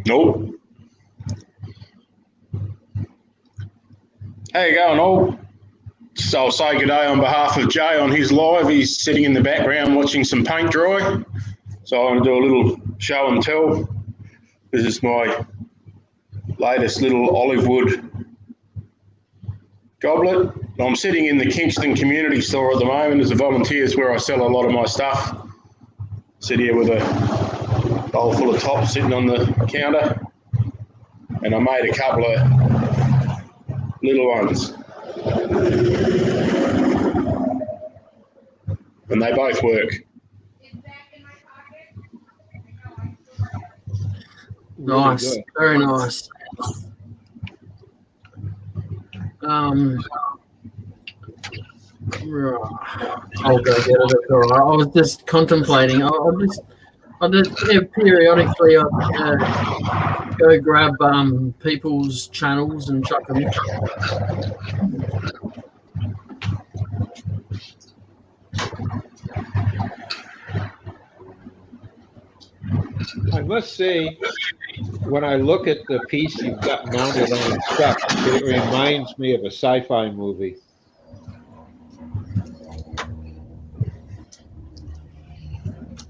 Nope. How you going, all? So I'll say good day on behalf of Jay on his live. He's sitting in the background watching some paint dry. So I'm going to do a little show and tell. This is my latest little olive wood goblet. I'm sitting in the Kingston Community Store at the moment as a volunteer. It's where I sell a lot of my stuff. Sit here with a bowl full of tops sitting on the counter. And I made a couple of little ones. And they both work. Nice, very nice. Right. I'll go get it. All right. I was just contemplating. I'll just periodically go grab people's channels and chuck them in. I must say, when I look at the piece you've got mounted on the truck, it reminds me of a sci-fi movie.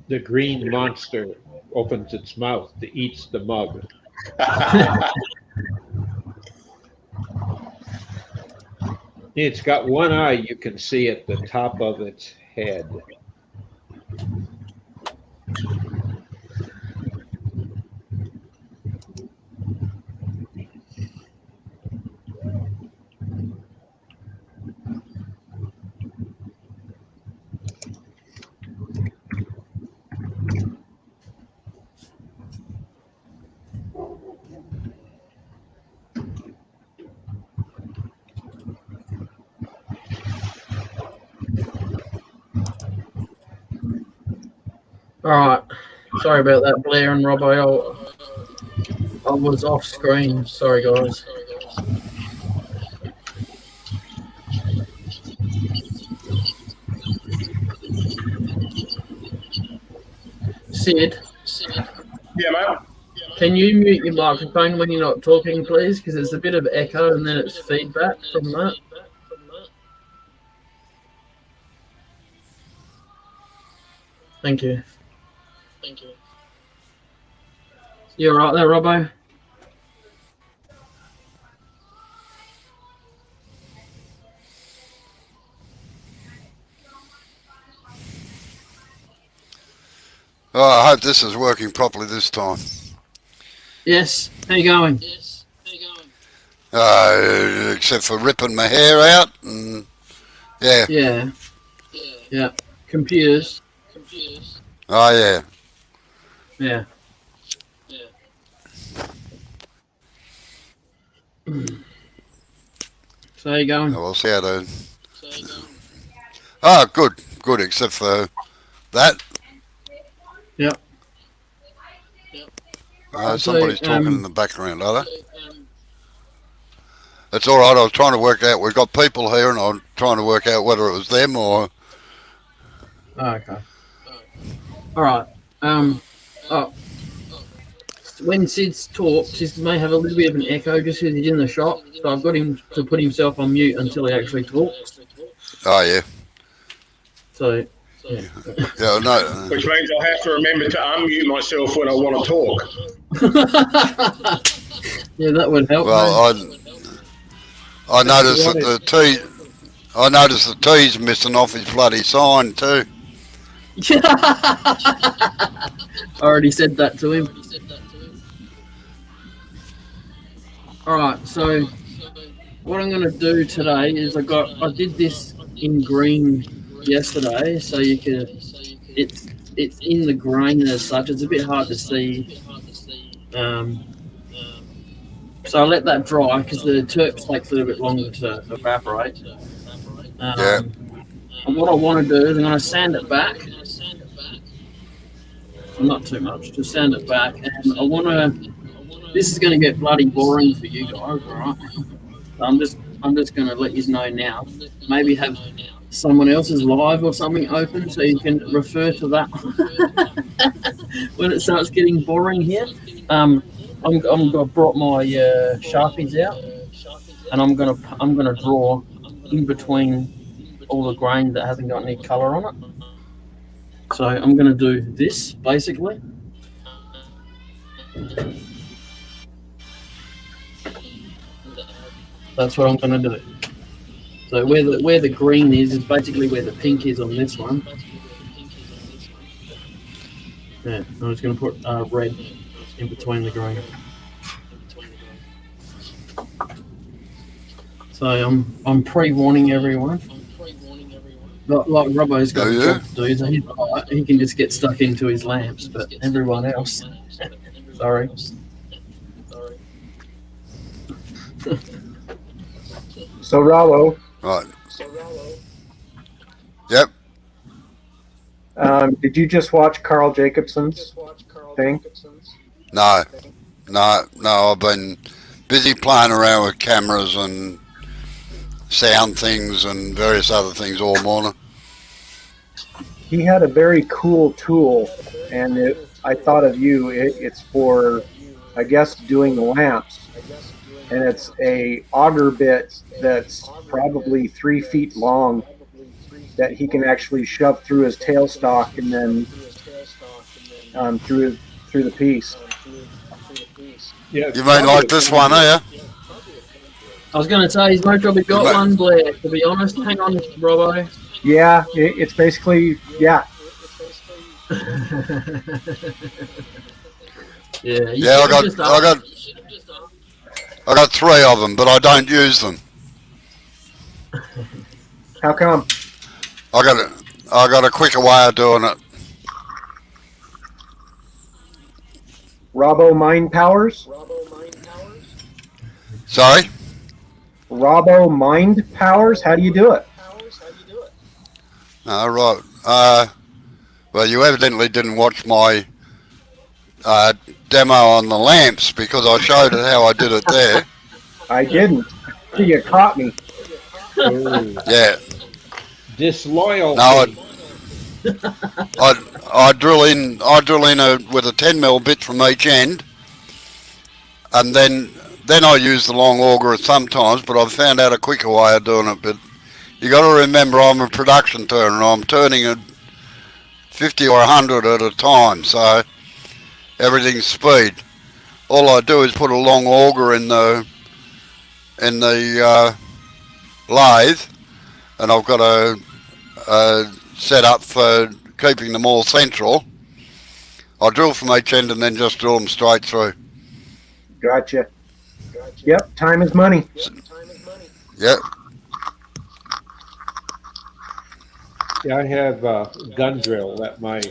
The green monster opens its mouth to eat the mug. It's got one eye you can see at the top of its head. All right. Sorry about that, Blair and Robbo. I was off screen. Sorry, guys. Sid. Yeah, mate. Can you mute your microphone when you're not talking, please? Because there's a bit of echo and then it's feedback from that. Thank you. Thank you. You all right there, Robbo? Oh, I hope this is working properly this time. Yes. How you going? Except for ripping my hair out and yeah. Yeah. Computers. Oh yeah. Yeah. So how you going? Oh, we'll see how they. Oh, good. Except for that. Yep. Somebody's talking in the background, are they? It's all right. I was trying to work out. We've got people here, and I'm trying to work out whether it was them or. Oh, okay. All right. When Sid's talked, he may have a little bit of an echo just because he's in the shop. So I've got him to put himself on mute until he actually talks. Oh yeah. So. Yeah. Yeah, no. Which means I'll have to remember to unmute myself when I want to talk. Yeah, that would help. Well, I noticed that the T. I noticed the T's missing off his bloody sign too. I already said that to him. All right, so what I'm going to do today is I did this in green yesterday, so you can it's in the grain as such. It's a bit hard to see. So I let that dry because the terps takes a little bit longer to evaporate. Yeah. And what I want to do is I'm going to sand it back. Not too much, just sand it back. And I want to. This is going to get bloody boring for you guys, all right? So I'm just going to let you know now. Maybe have someone else's live or something open so you can refer to that when it starts getting boring here. I brought my Sharpies out, and I'm gonna draw in between all the grain that hasn't got any color on it. So I'm gonna do this basically. That's what I'm gonna do. So where the green is basically where the pink is on this one. Yeah, I'm just gonna put red in between the green. So I'm pre-warning everyone. Like Robbo's got Do a you? job to do, so he can just get stuck into his lamps, but everyone else, sorry. So, Rollo, Right. Yep. did you just watch Carl Jacobson's thing? No. I've been busy playing around with cameras and sound things and various other things all morning. He had a very cool tool, and I thought of you. It's for, I guess, doing lamps, and it's a auger bit that's probably 3 feet long that he can actually shove through his tailstock and then through the piece. Yeah, You mean like this one here? I was gonna say he's most probably got one, Blair. To be honest, hang on, Robbo. Yeah, it's basically Yeah, Yeah, I got 3 of them, but I don't use them. how come? I got a quicker way of doing it. Robbo Mind Powers? Sorry? Robbo Mind Powers? How do you do it? Right. Well, you evidently didn't watch my demo on the lamps because I showed it how I did it there. I didn't. You caught me. Oh, Yeah. disloyal. No, I drill in with a 10mm bit from each end, and then I use the long auger sometimes. But I've found out a quicker way of doing it. But you got to remember, I'm a production turner. I'm turning a 50 or 100 at a time, so everything's speed. All I do is put a long auger in the lathe, and I've got a set up for keeping them all central. I drill from each end and then just drill them straight through. Gotcha. Yep, time is money. Yep. Yeah, I have a gun drill that my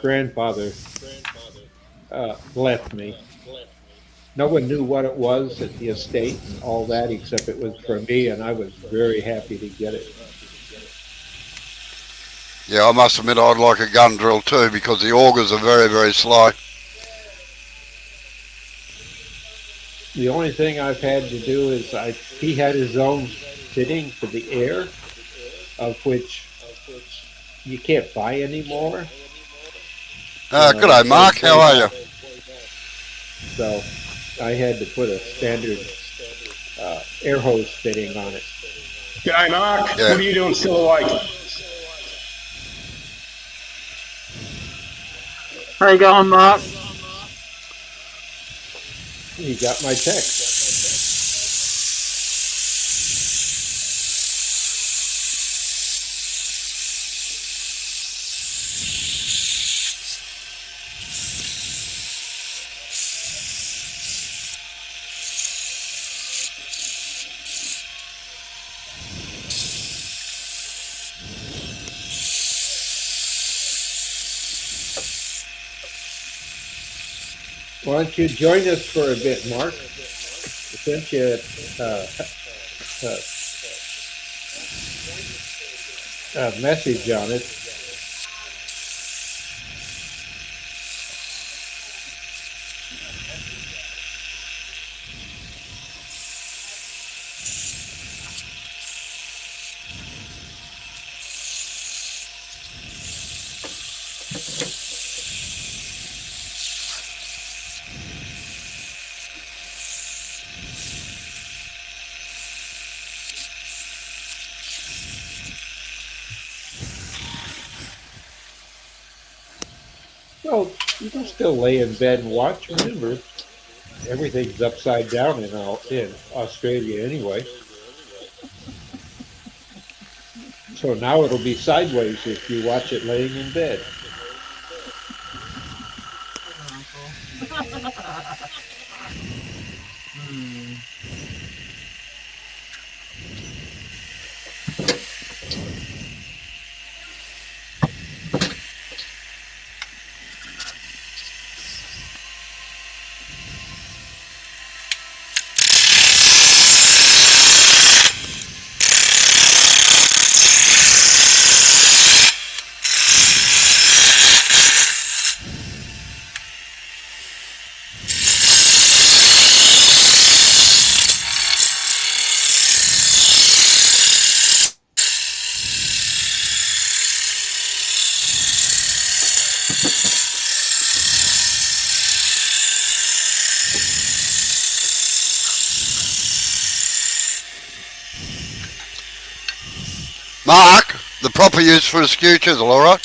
grandfather left me. No one knew what it was at the estate and all that, except it was for me, and I was very happy to get it. Yeah, I must admit I'd like a gun drill too because the augers are very, very slow. The only thing I've had to do is he had his own fitting for the air, of which you can't buy anymore. G'day, Mark. How are you? So I had to put a standard air hose fitting on it. G'day, Mark. Yeah. What are you doing still awake? How you going, Mark? He got my text. Why don't you join us for a bit, Mark? I sent you a message on it. Well, you can still lay in bed and watch. Remember, everything's upside down in Australia anyway. So now it'll be sideways if you watch it laying in bed. Mark, the proper use for a skew chisel, all right?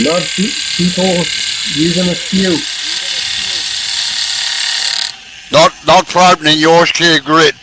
Love people using a skew. Not for opening Yorkshire Grit.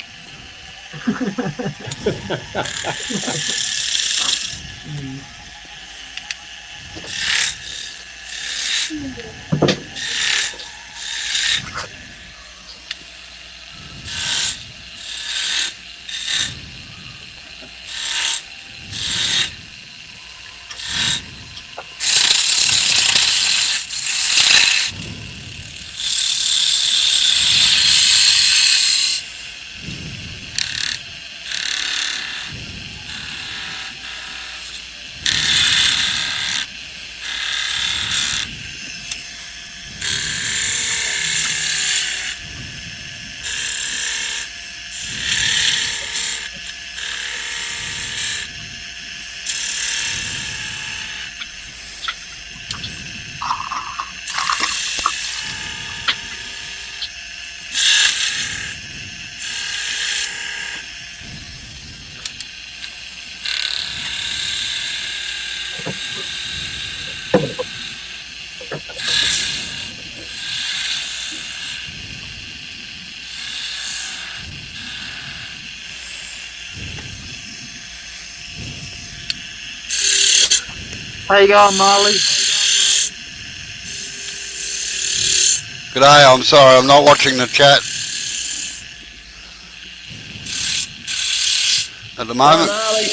How you going, Marley? G'day, I'm sorry, I'm not watching the chat at the moment. Marley.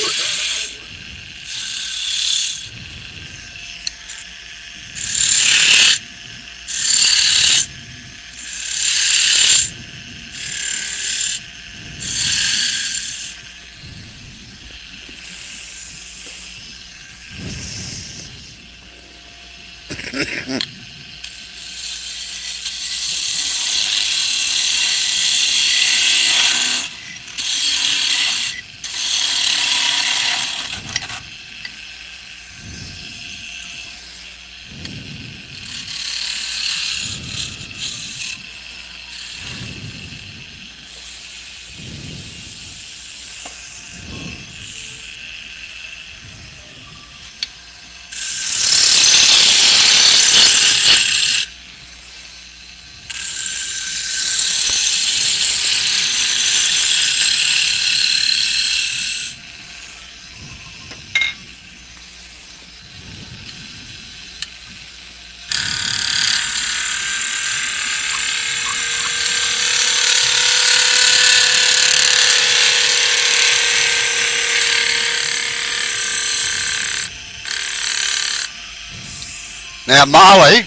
Now, Marley,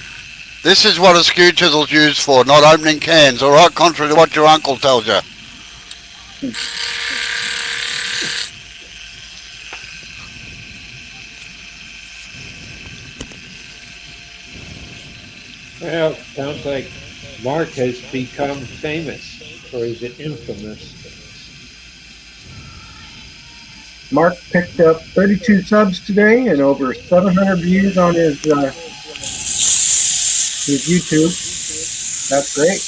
this is what a skew chisel's used for, not opening cans, all right? Contrary to what your uncle tells you. Well, sounds like Mark has become famous, or is it infamous? Mark picked up 32 subs today and over 700 views on his YouTube. That's great.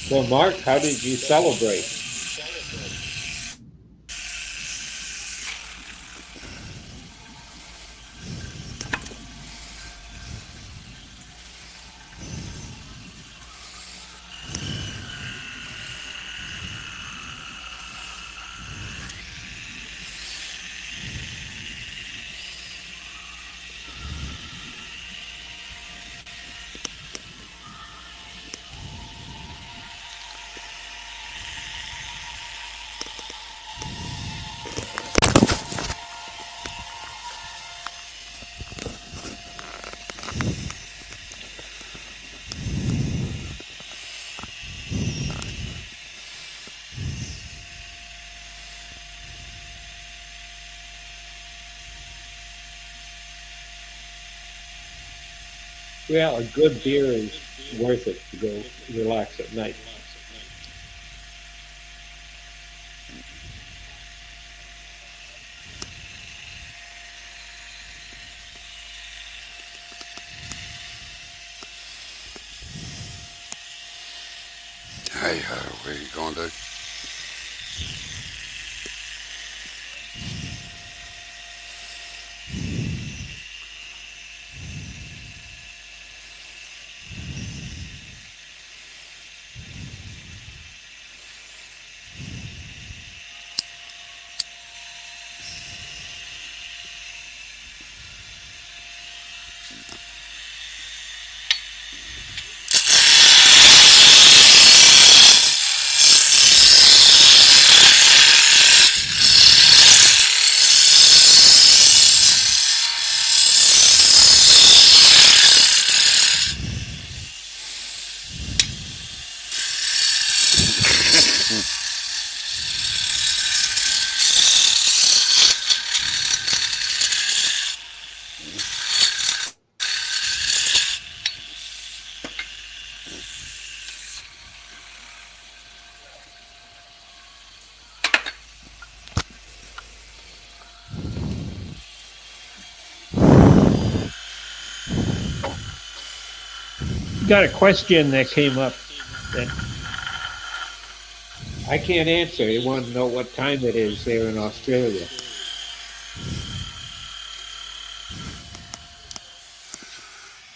So, Mark, how did you celebrate? Well, a good beer is worth it to go relax at night. Hey ho, where you going to? Got a question that came up that I can't answer. They want to know what time it is there in Australia.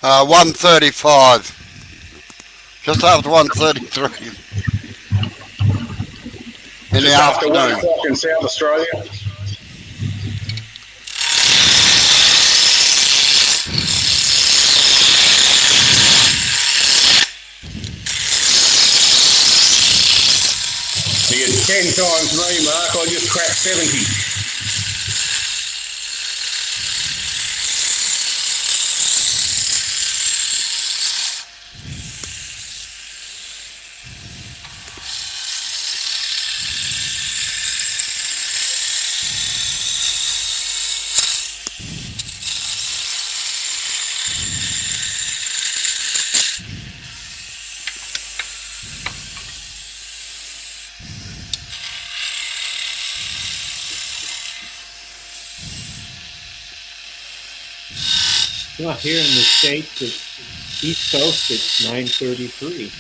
1:35. Just after 1:33 in the Just after 1 afternoon. o'clock in South Australia. You get 10 times me, Mark. I just cracked 70. Well, here in the States, it's East Coast, it's 9:33.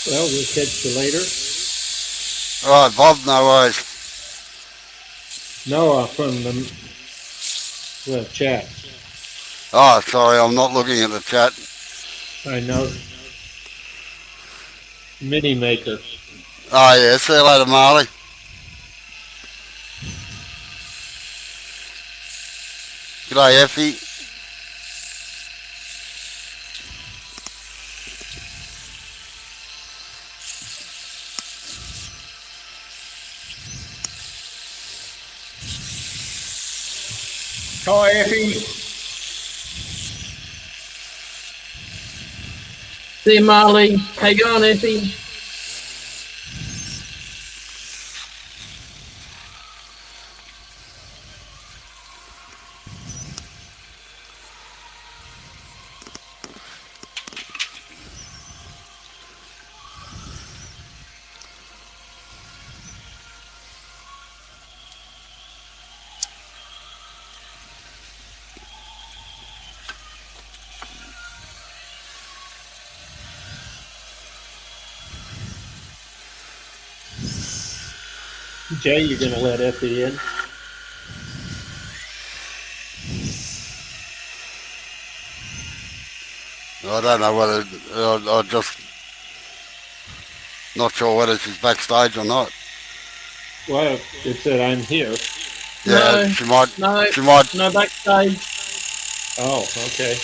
Well, we'll catch you later. All right, Bob, no worries. Noah from the chat. Oh, sorry, I'm not looking at the chat. I know. Mini Maker. Oh, yeah, see you later, Marley. G'day, Effie. Hi, Effie. See you, Marley. How you going, Effie? Jay, you're going to let Effie in? I don't know whether, I just not sure whether she's backstage or not. Well, it said I'm here. Yeah, No, she might. no, She might. no backstage. Oh, okay.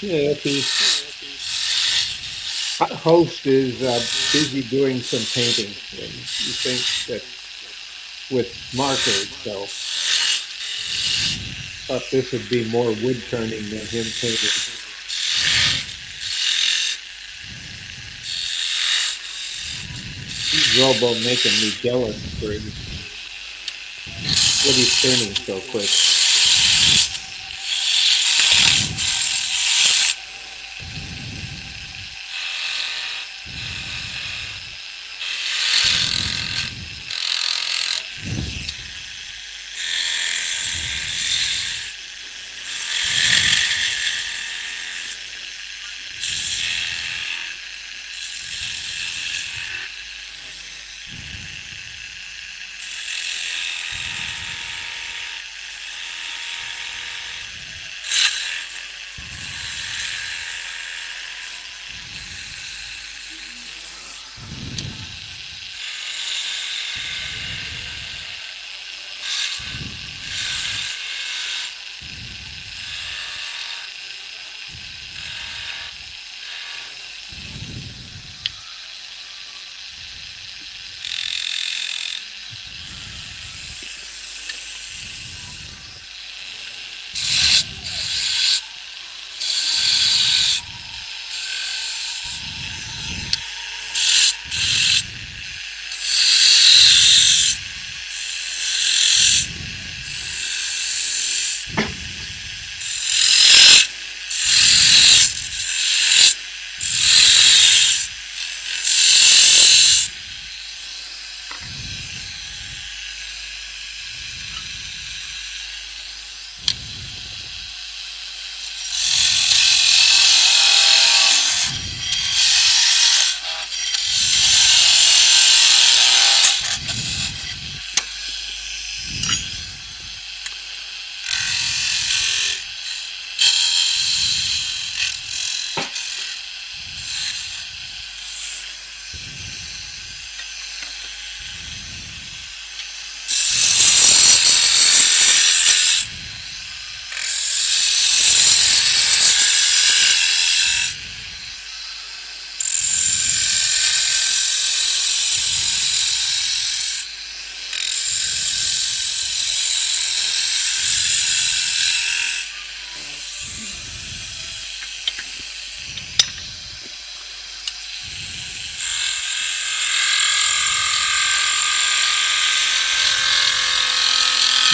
Yeah, the host is busy doing some painting, and you think that with markers, so thought this would be more wood turning than him painting. He's Robo making me jealous for him. What he's turning so quick.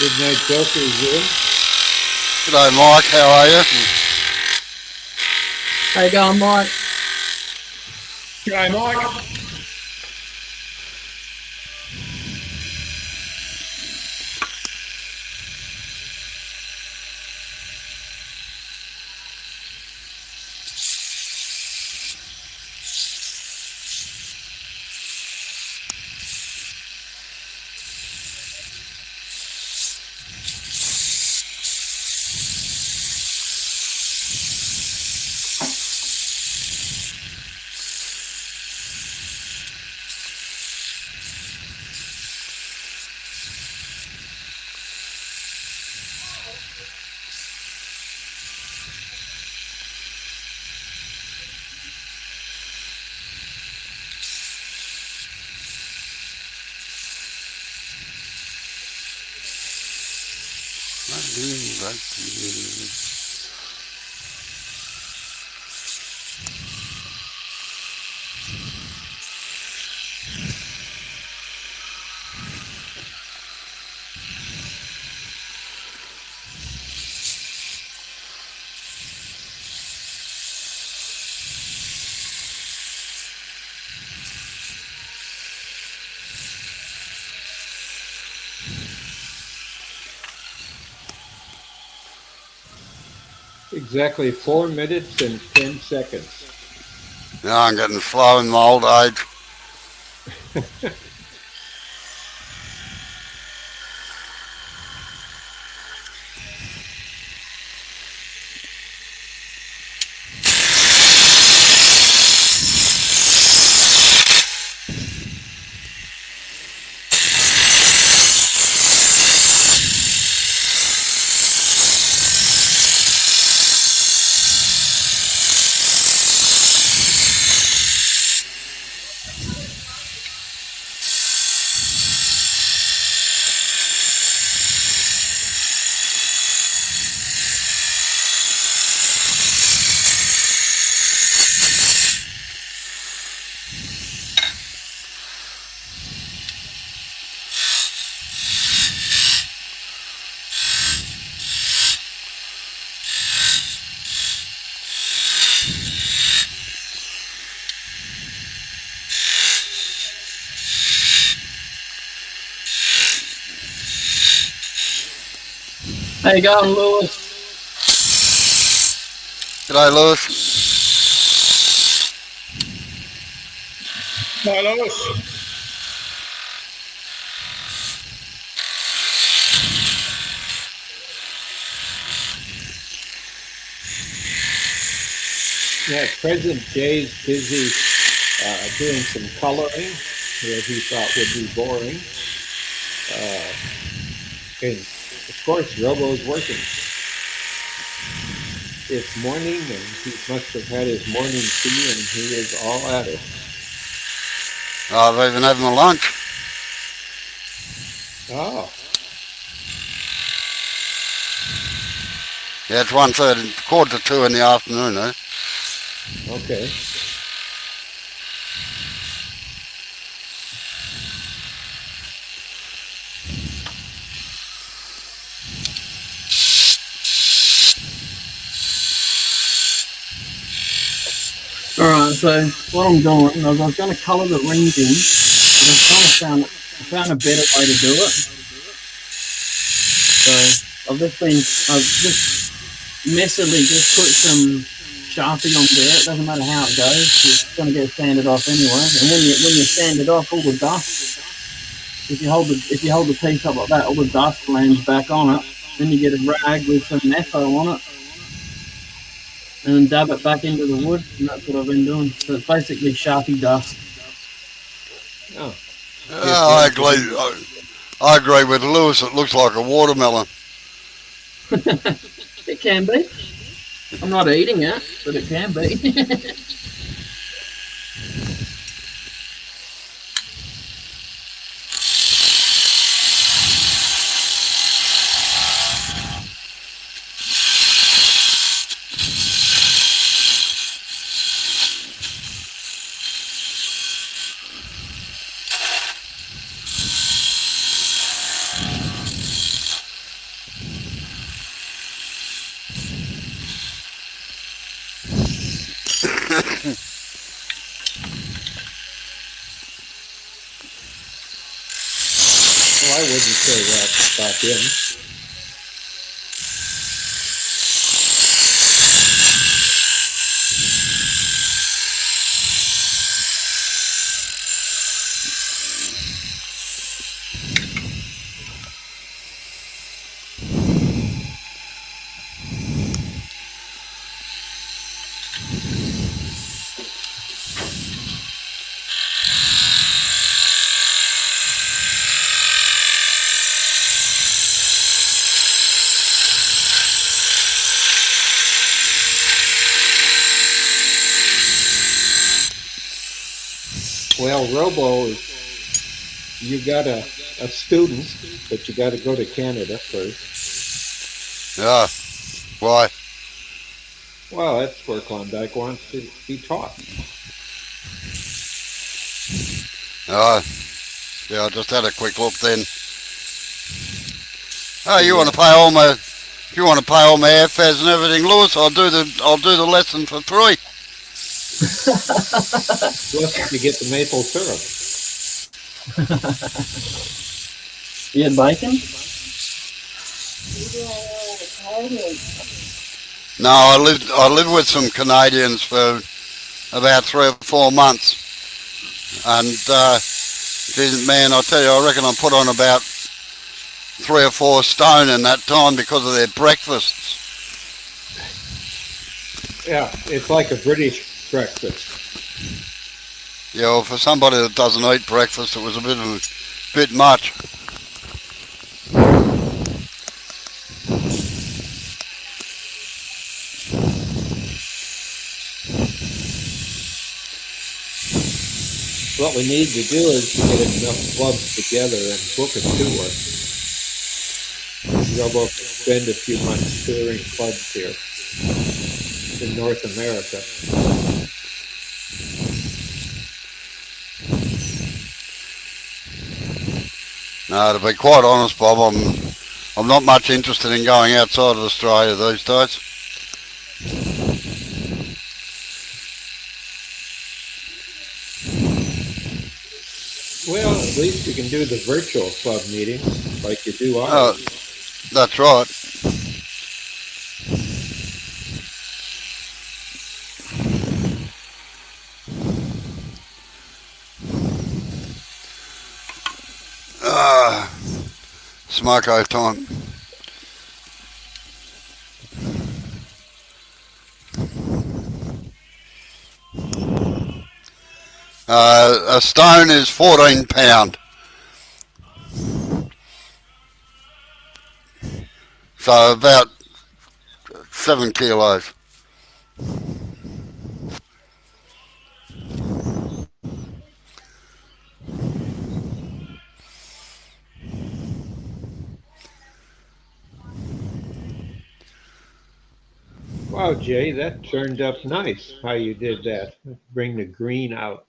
Midnight Joker's in. G'day, Mike. How are you? How you going, Mike? G'day, Mike. Exactly 4 minutes and 10 seconds. Now I'm getting slow in my old age. How you going, Lewis? G'day, Lewis. Hi, Lewis. Yeah, at present, Jay's busy doing some coloring that he thought would be boring. And of course, Robo's working. It's morning, and he must have had his morning tea, and he is all at it. I've even had my lunch. Oh, Yeah, it's 1:30, 1:45 in the afternoon, eh? okay. Alright, so what I'm doing is I was going to colour the rings in, but I found a better way to do it. So I've just messily just put some Sharpie on there. It doesn't matter how it goes, it's going to get sanded off anyway. And when you sand it off, all the dust, if you hold the piece up like that, all the dust lands back on it. Then you get a rag with some metho on it, and then dab it back into the wood, and that's what I've been doing. So it's basically Sharpie dust. Oh, I agree with Lewis. It looks like a watermelon. It can be. I'm not eating it, but it can be. well, I wouldn't say that about him. Well, Robo, you got a student, but you got to go to Canada first. Yeah. Why? Well, that's where Klondike wants to be taught. Yeah, I just had a quick look then. Oh, you want to pay all my, if you want to pay all my airfares and everything, Lewis, I'll do the lesson for free. Plus, you get the maple syrup. You had bacon? No, I lived with some Canadians for about 3 or 4 months, and geez, man, I tell you, I reckon I put on about 3 or 4 stone in that time because of their breakfasts. Yeah, it's like a British breakfast. Yeah, well, for somebody that doesn't eat breakfast, it was a bit much. What we need to do is to get enough clubs together and book a tour. Robo could spend a few months touring clubs here in North America. No, to be quite honest, Bob, I'm not much interested in going outside of Australia these days. Well, at least you can do the virtual club meetings like you do ours. That's right. Smoko time. A stone is 14 pound. So about 7 kilos. Wow, Jay, that turned up nice how you did that. Bring the green out.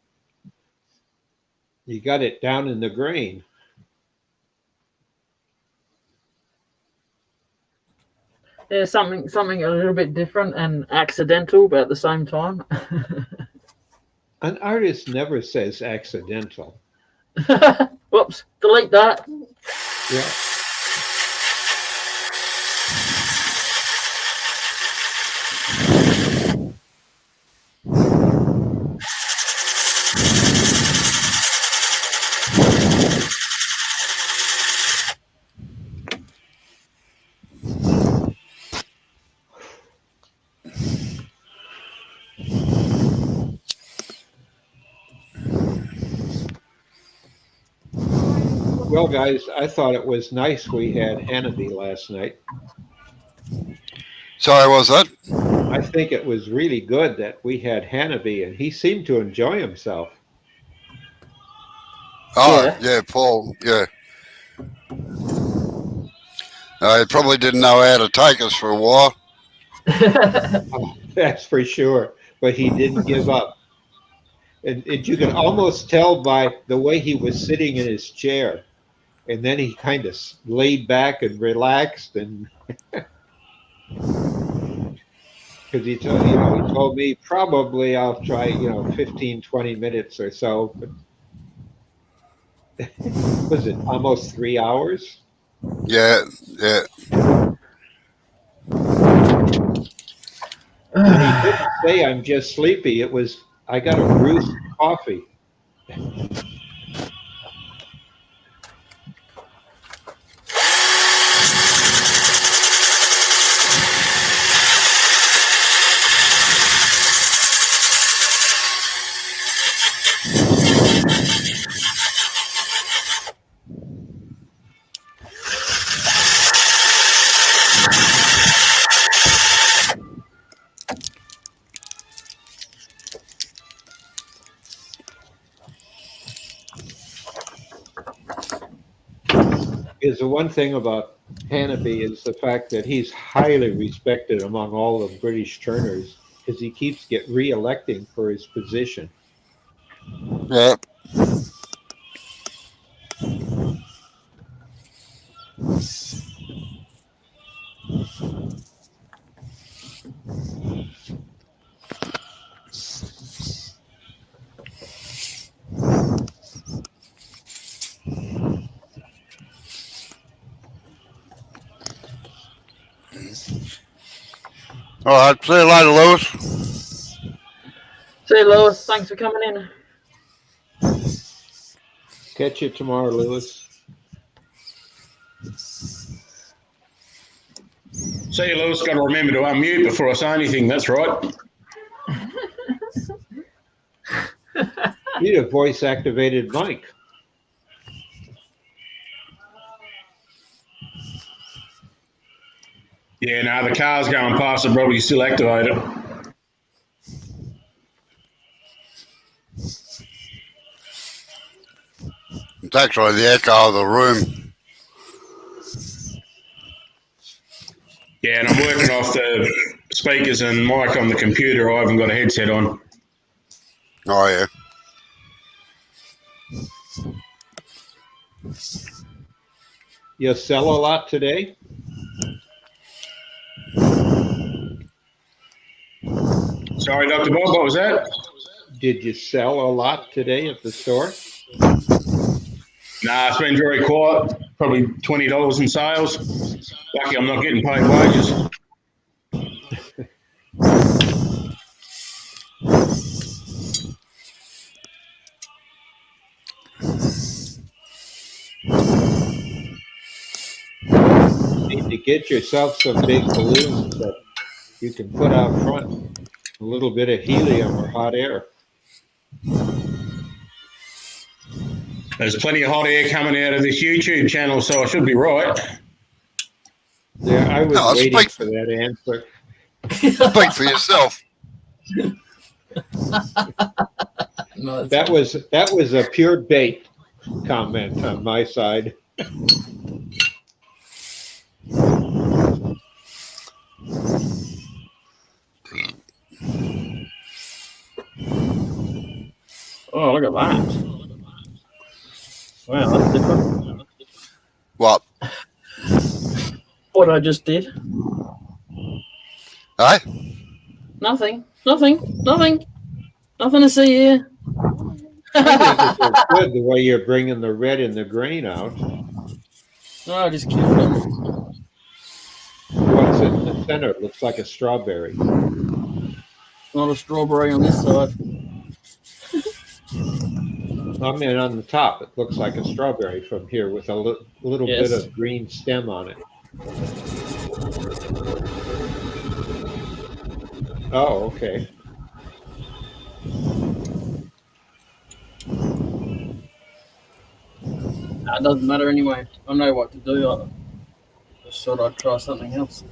You got it down in the grain. Yeah, something a little bit different and accidental, but at the same time. An artist never says accidental. Whoops, delete that. Yeah. Well, guys, I thought it was nice we had Hannity last night. Sorry, what was that? I think it was really good that we had Hannity, and he seemed to enjoy himself. Oh, Yeah. yeah, Paul, yeah. He probably didn't know how to take us for a while. Oh, that's for sure. But he didn't give up. And you could almost tell by the way he was sitting in his chair. And then he kind of laid back and relaxed, and because he told me probably I'll try 15, 20 minutes or so, but was it almost 3 hours? Yeah, yeah. And he didn't say I'm just sleepy. It was I got a brewed coffee. Is the one thing about Hannity is the fact that he's highly respected among all the British turners because he keeps get re-electing for his position. Yeah. All right, see you later, Lewis. See you, Lois. Thanks for coming in. Catch you tomorrow, Lewis. See you, Lewis. Got to remember to unmute before I say anything. That's right. Need a voice-activated mic. Yeah, no, the car's going past. I'll probably still activate it. It's actually the echo of the room. Yeah, and I'm working off the speakers and mic on the computer. I haven't got a headset on. Oh, yeah. You sell a lot today? Sorry, Dr. Bob, what was that? Did you sell a lot today at the store? Nah, it's been very quiet. Probably $20 in sales. Lucky I'm not getting paid wages. to get yourself some big balloons that you can put out front. A little bit of helium or hot air. There's plenty of hot air coming out of this YouTube channel, so I should be right. Yeah, I was No, waiting speak, for that answer. speak for yourself. No, That was a pure bait comment on my side. oh, look at that. Wow, that's different. What? What I just did. Eh? Nothing. Nothing to see here. I think it was good the way you're bringing the red and the green out. No, I just killed them. What's in the center? It looks like a strawberry. Not a strawberry on this side. I mean, on the top, it looks like a strawberry from here with a little Yes. bit of green stem on it. Oh, okay. No, it doesn't matter anyway. I know what to do. I just thought I'd try something else.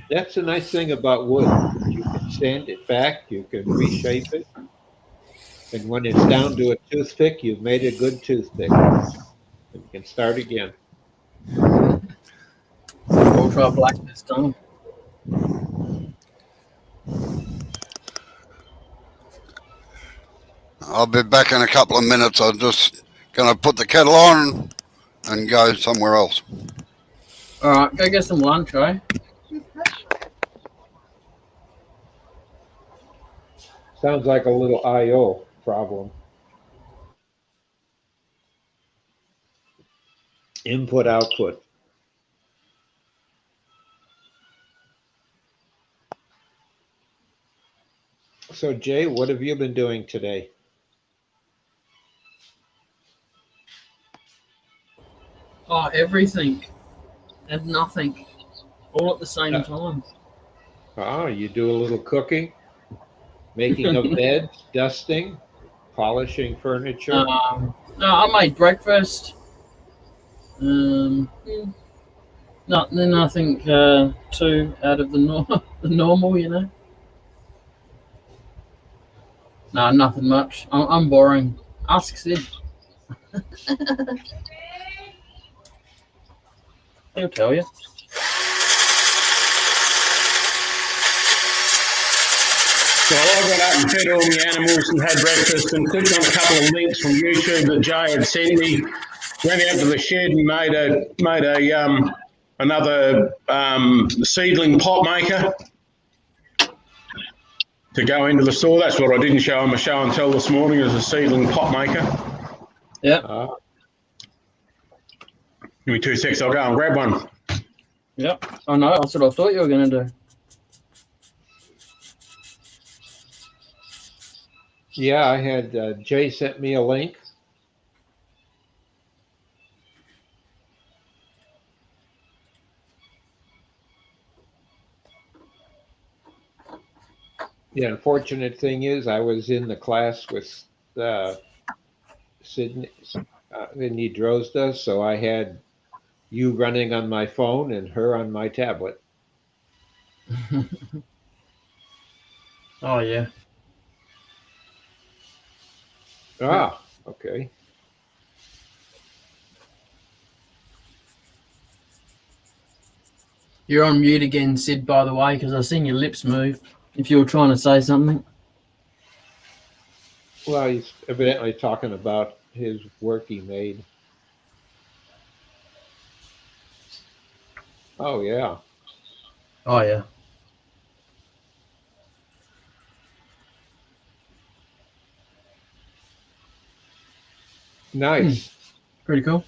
That's the nice thing about wood. You can sand it back, you can reshape it. And when it's down to a toothpick, you've made a good toothpick. You can start again. We'll try black this time. I'll be back in a couple of minutes. I'm just going to put the kettle on and go somewhere else. All right, go get some lunch, eh? Sounds like a little I/O problem. Input, output. So, Jay, what have you been doing today? Oh, everything and nothing, all at the same time. Oh, you do a little cooking, making of beds, dusting, polishing furniture. No, I made breakfast. Nothing too out of the normal, you know. No, nothing much. I'm boring. Ask Sid. He'll tell you. So I got up and fed all the animals and had breakfast and clicked on a couple of links from YouTube that Jay had sent me. Went out to the shed and made another seedling pot maker to go into the store. That's what I didn't show him a show and tell this morning, as a seedling pot maker. Yeah. Give me 2 seconds, I'll go and grab one. Yep. I know. That's what I thought you were going to do. Yeah, I had Jay sent me a link. The unfortunate thing is I was in the class with Sydney Drozda, so I had you running on my phone and her on my tablet. Oh, yeah. Ah, okay. You're on mute again, Sid, by the way, because I seen your lips move. If you were trying to say something. Well, he's evidently talking about his work he made. Oh, yeah. Oh, yeah. Nice. Pretty cool.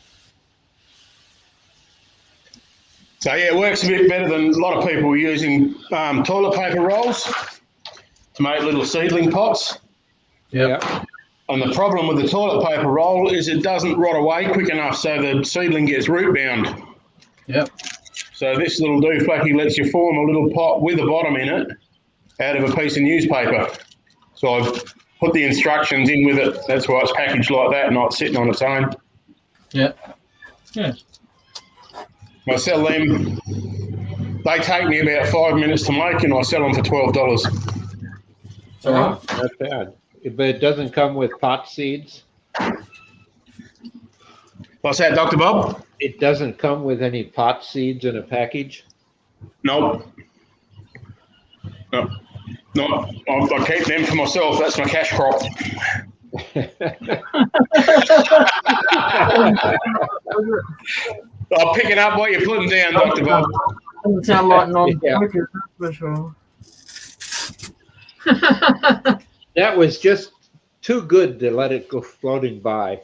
So yeah, it works a bit better than a lot of people were using toilet paper rolls to make little seedling pots. Yep. Yeah. And the problem with the toilet paper roll is it doesn't rot away quick enough, so the seedling gets root bound. Yep. So this little dooflacky lets you form a little pot with a bottom in it out of a piece of newspaper. So I've put the instructions in with it. That's why it's packaged like that, not sitting on its own. Yep. Yeah. I sell them. They take me about 5 minutes to make, and I sell them for $12. It's all right. Not bad. But it doesn't come with pot seeds. What's that, Dr. Bob? It doesn't come with any pot seeds in a package. Nope. No, I keep them for myself. That's my cash crop. I'll pick it up while you're putting down, Dr. Bob. Doesn't sound like non-smokers, that's for sure. That was just too good to let it go floating by.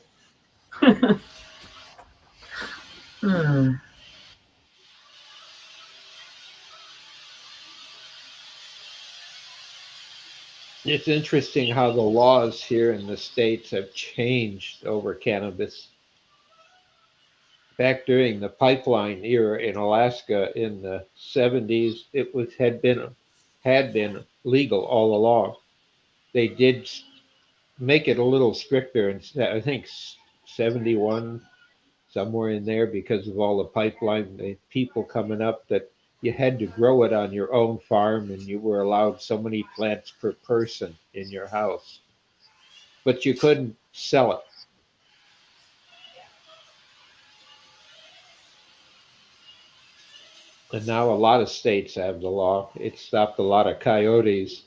It's interesting how the laws here in the States have changed over cannabis. Back during the pipeline era in Alaska in the 70s, it had been legal all along. They did make it a little stricter, and I think 71, somewhere in there, because of all the pipeline, the people coming up, that you had to grow it on your own farm, and you were allowed so many plants per person in your house, but you couldn't sell it. And now a lot of states have the law. It stopped a lot of coyotes,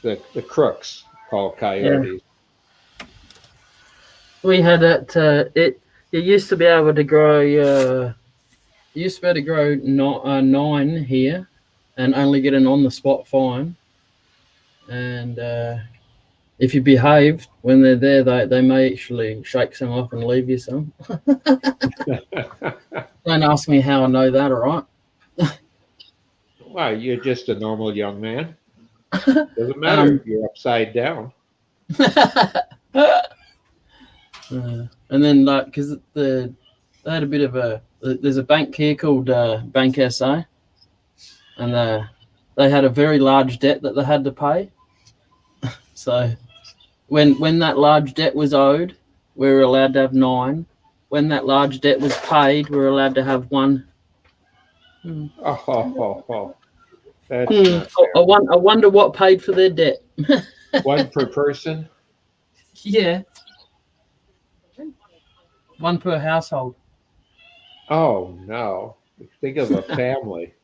the crooks called coyotes. Yeah. We had that. You used to be able to grow. You used to be able to grow 9 here, and only get an on-the-spot fine. And if you behaved when they're there, they may actually shake some off and leave you some. Don't ask me how I know that. All right. Well, you're just a normal young man. Doesn't matter if you're upside down. And then, like, because they had a bit of there's a bank here called Bank SA, and they had a very large debt that they had to pay. So when that large debt was owed, we were allowed to have 9. When that large debt was paid, we were allowed to have 1. That's not fair. I wonder what paid for their debt. 1 per person? Yeah. 1 per household. Oh, no. Think of a family.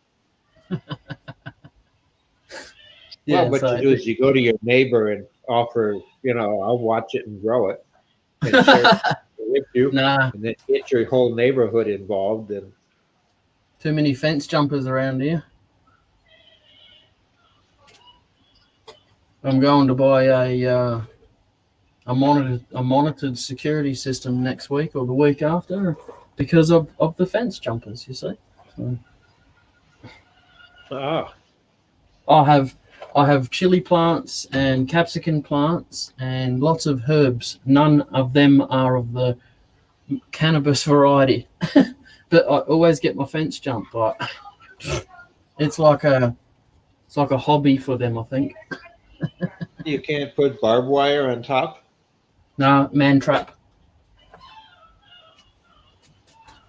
Yeah, well, what so you do is you go to your neighbor and offer, I'll watch it and grow it. And share it with you. Nah. And then get your whole neighborhood involved. And too many fence jumpers around here. I'm going to buy a monitored security system next week or the week after because of the fence jumpers, you see. So, I have chili plants and capsicum plants and lots of herbs. None of them are of the cannabis variety. But I always get my fence jumped. Like, it's like a hobby for them, I think. you can't put barbed wire on top? No, man trap.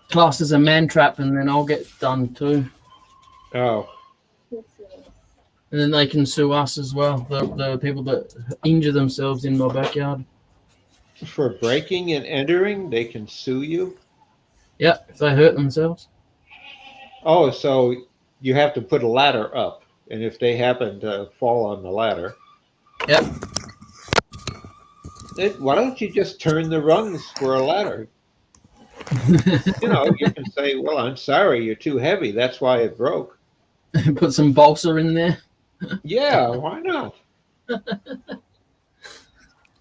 Class as a man trap, and then I'll get done too. Oh. And then they can sue us as well, the people that injure themselves in my backyard. For breaking and entering, they can sue you? Yeah, if they hurt themselves. Oh, so you have to put a ladder up, and if they happen to fall on the ladder. Yep. Why don't you just turn the rungs for a ladder? You can say, well, I'm sorry, you're too heavy. That's why it broke. Put some balsa in there. Yeah, why not?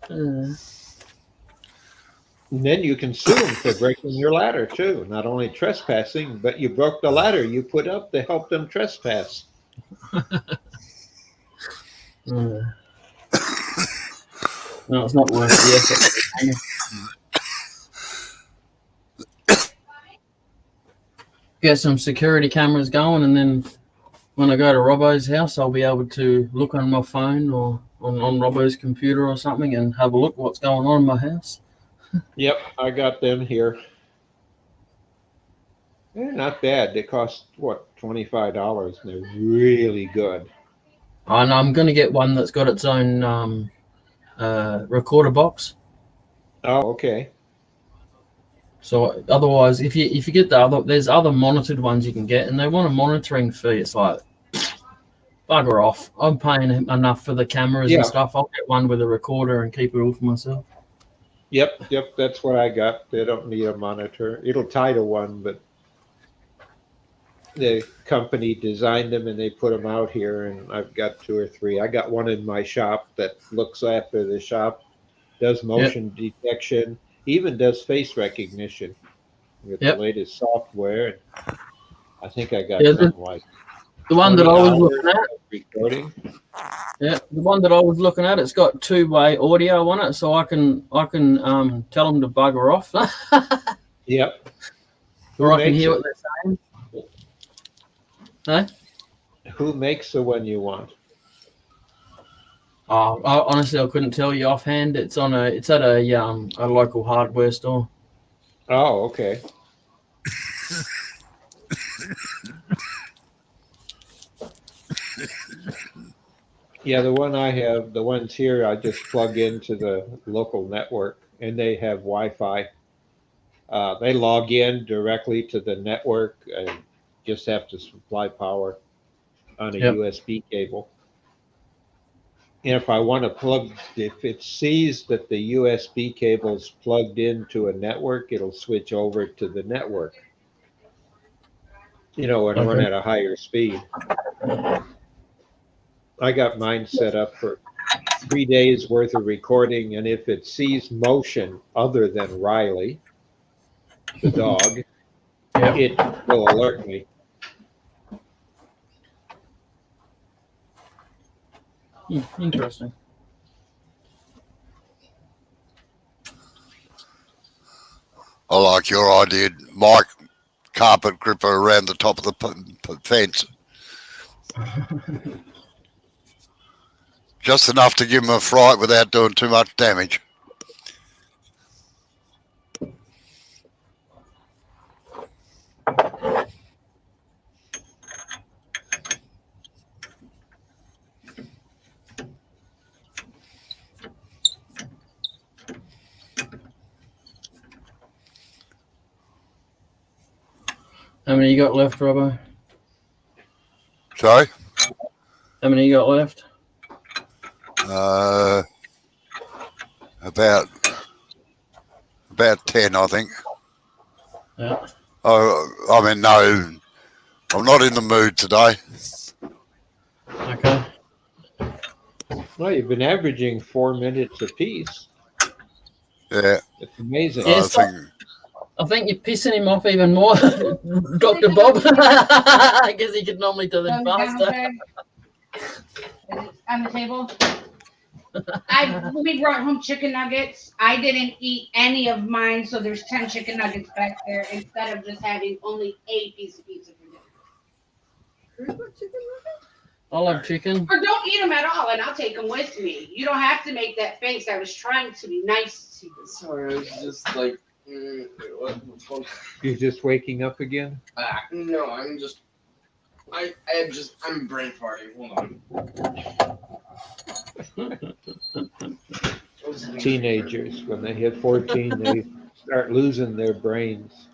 And then you can sue them for breaking your ladder, too. Not only trespassing, but you broke the ladder you put up to help them trespass. No, it's not worth the effort. Get some security cameras going, and then when I go to Robbo's house, I'll be able to look on my phone or on Robbo's computer or something and have a look what's going on in my house. Yep, I got them here. They're not bad. They cost, what, $25. They're really good. And I'm going to get one that's got its own recorder box. Oh, okay. So otherwise, if you get there's other monitored ones you can get, and they want a monitoring fee. It's like, bugger off. I'm paying enough for the cameras Yeah. and stuff. I'll get one with a recorder and keep it all for myself. Yep, that's what I got. They don't need a monitor. It'll tie to one, but the company designed them and they put them out here, and I've got 2 or 3. I got one in my shop that looks after the shop, does motion detection, even does face recognition with the latest software. And I think I got something like the one that I was looking at. Recording. Yeah, the one that I was looking at, it's got 2-way audio on it, so I can tell them to bugger off. Yep. Or I can hear what they're saying. Huh? Who makes the one you want? Oh, honestly, I couldn't tell you offhand. It's at a local hardware store. Oh, okay. Yeah, the one I have, the ones here, I just plug into the local network, and they have Wi-Fi. They log in directly to the network and just have to supply power on a USB cable. And if I want to plug, if it sees that the USB cable is plugged into a network, it'll switch over to the network, and run at a higher speed. I got mine set up for 3 days worth of recording, and if it sees motion other than Riley, the dog, it will alert me. Interesting. I like your idea, Mike. Carpet gripper around the top of the fence. Just enough to give them a fright without doing too much damage. How many you got left, Robbo? Sorry? How many you got left? About 10, I think. Yeah. Oh, I mean, no, I'm not in the mood today. Okay. Well, you've been averaging 4 minutes apiece. Yeah. It's amazing. Yes, I think you're pissing him off even more, Dr. Bob. I guess he could normally do them faster. On the table. We brought home chicken nuggets. I didn't eat any of mine, so there's 10 chicken nuggets back there instead of just having only a piece of pizza for dinner. I love chicken. Or don't eat them at all, and I'll take them with me. You don't have to make that face. I was trying to be nice to you. Sorry, I was just like, what? You're just waking up again? No, I'm brain farting. Hold on. Teenagers, when they hit 14, they start losing their brains.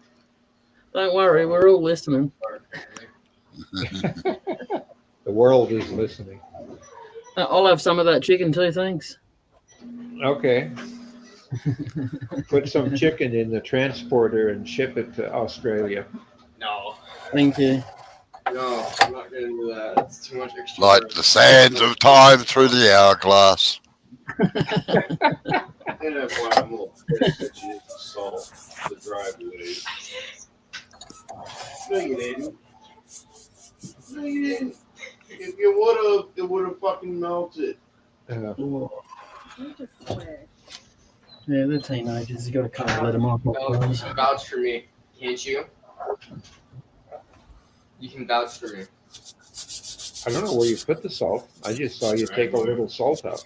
Don't worry, we're all listening. The world is listening. I'll have some of that chicken too, thanks. Okay. Put some chicken in the transporter and ship it to Australia. No. Thank you. No, I'm not going to do that. It's too much extra. Like the sands of time through the hourglass. And that's why I'm a little pissed that you didn't salt the driveway. No, you didn't. No, you didn't. If you would have, it would have fucking melted. Yeah, they're teenagers. You got to kind of let them off. You can vouch for me, can't you? You can vouch for me. I don't know where you put the salt. I just saw you take a little salt out.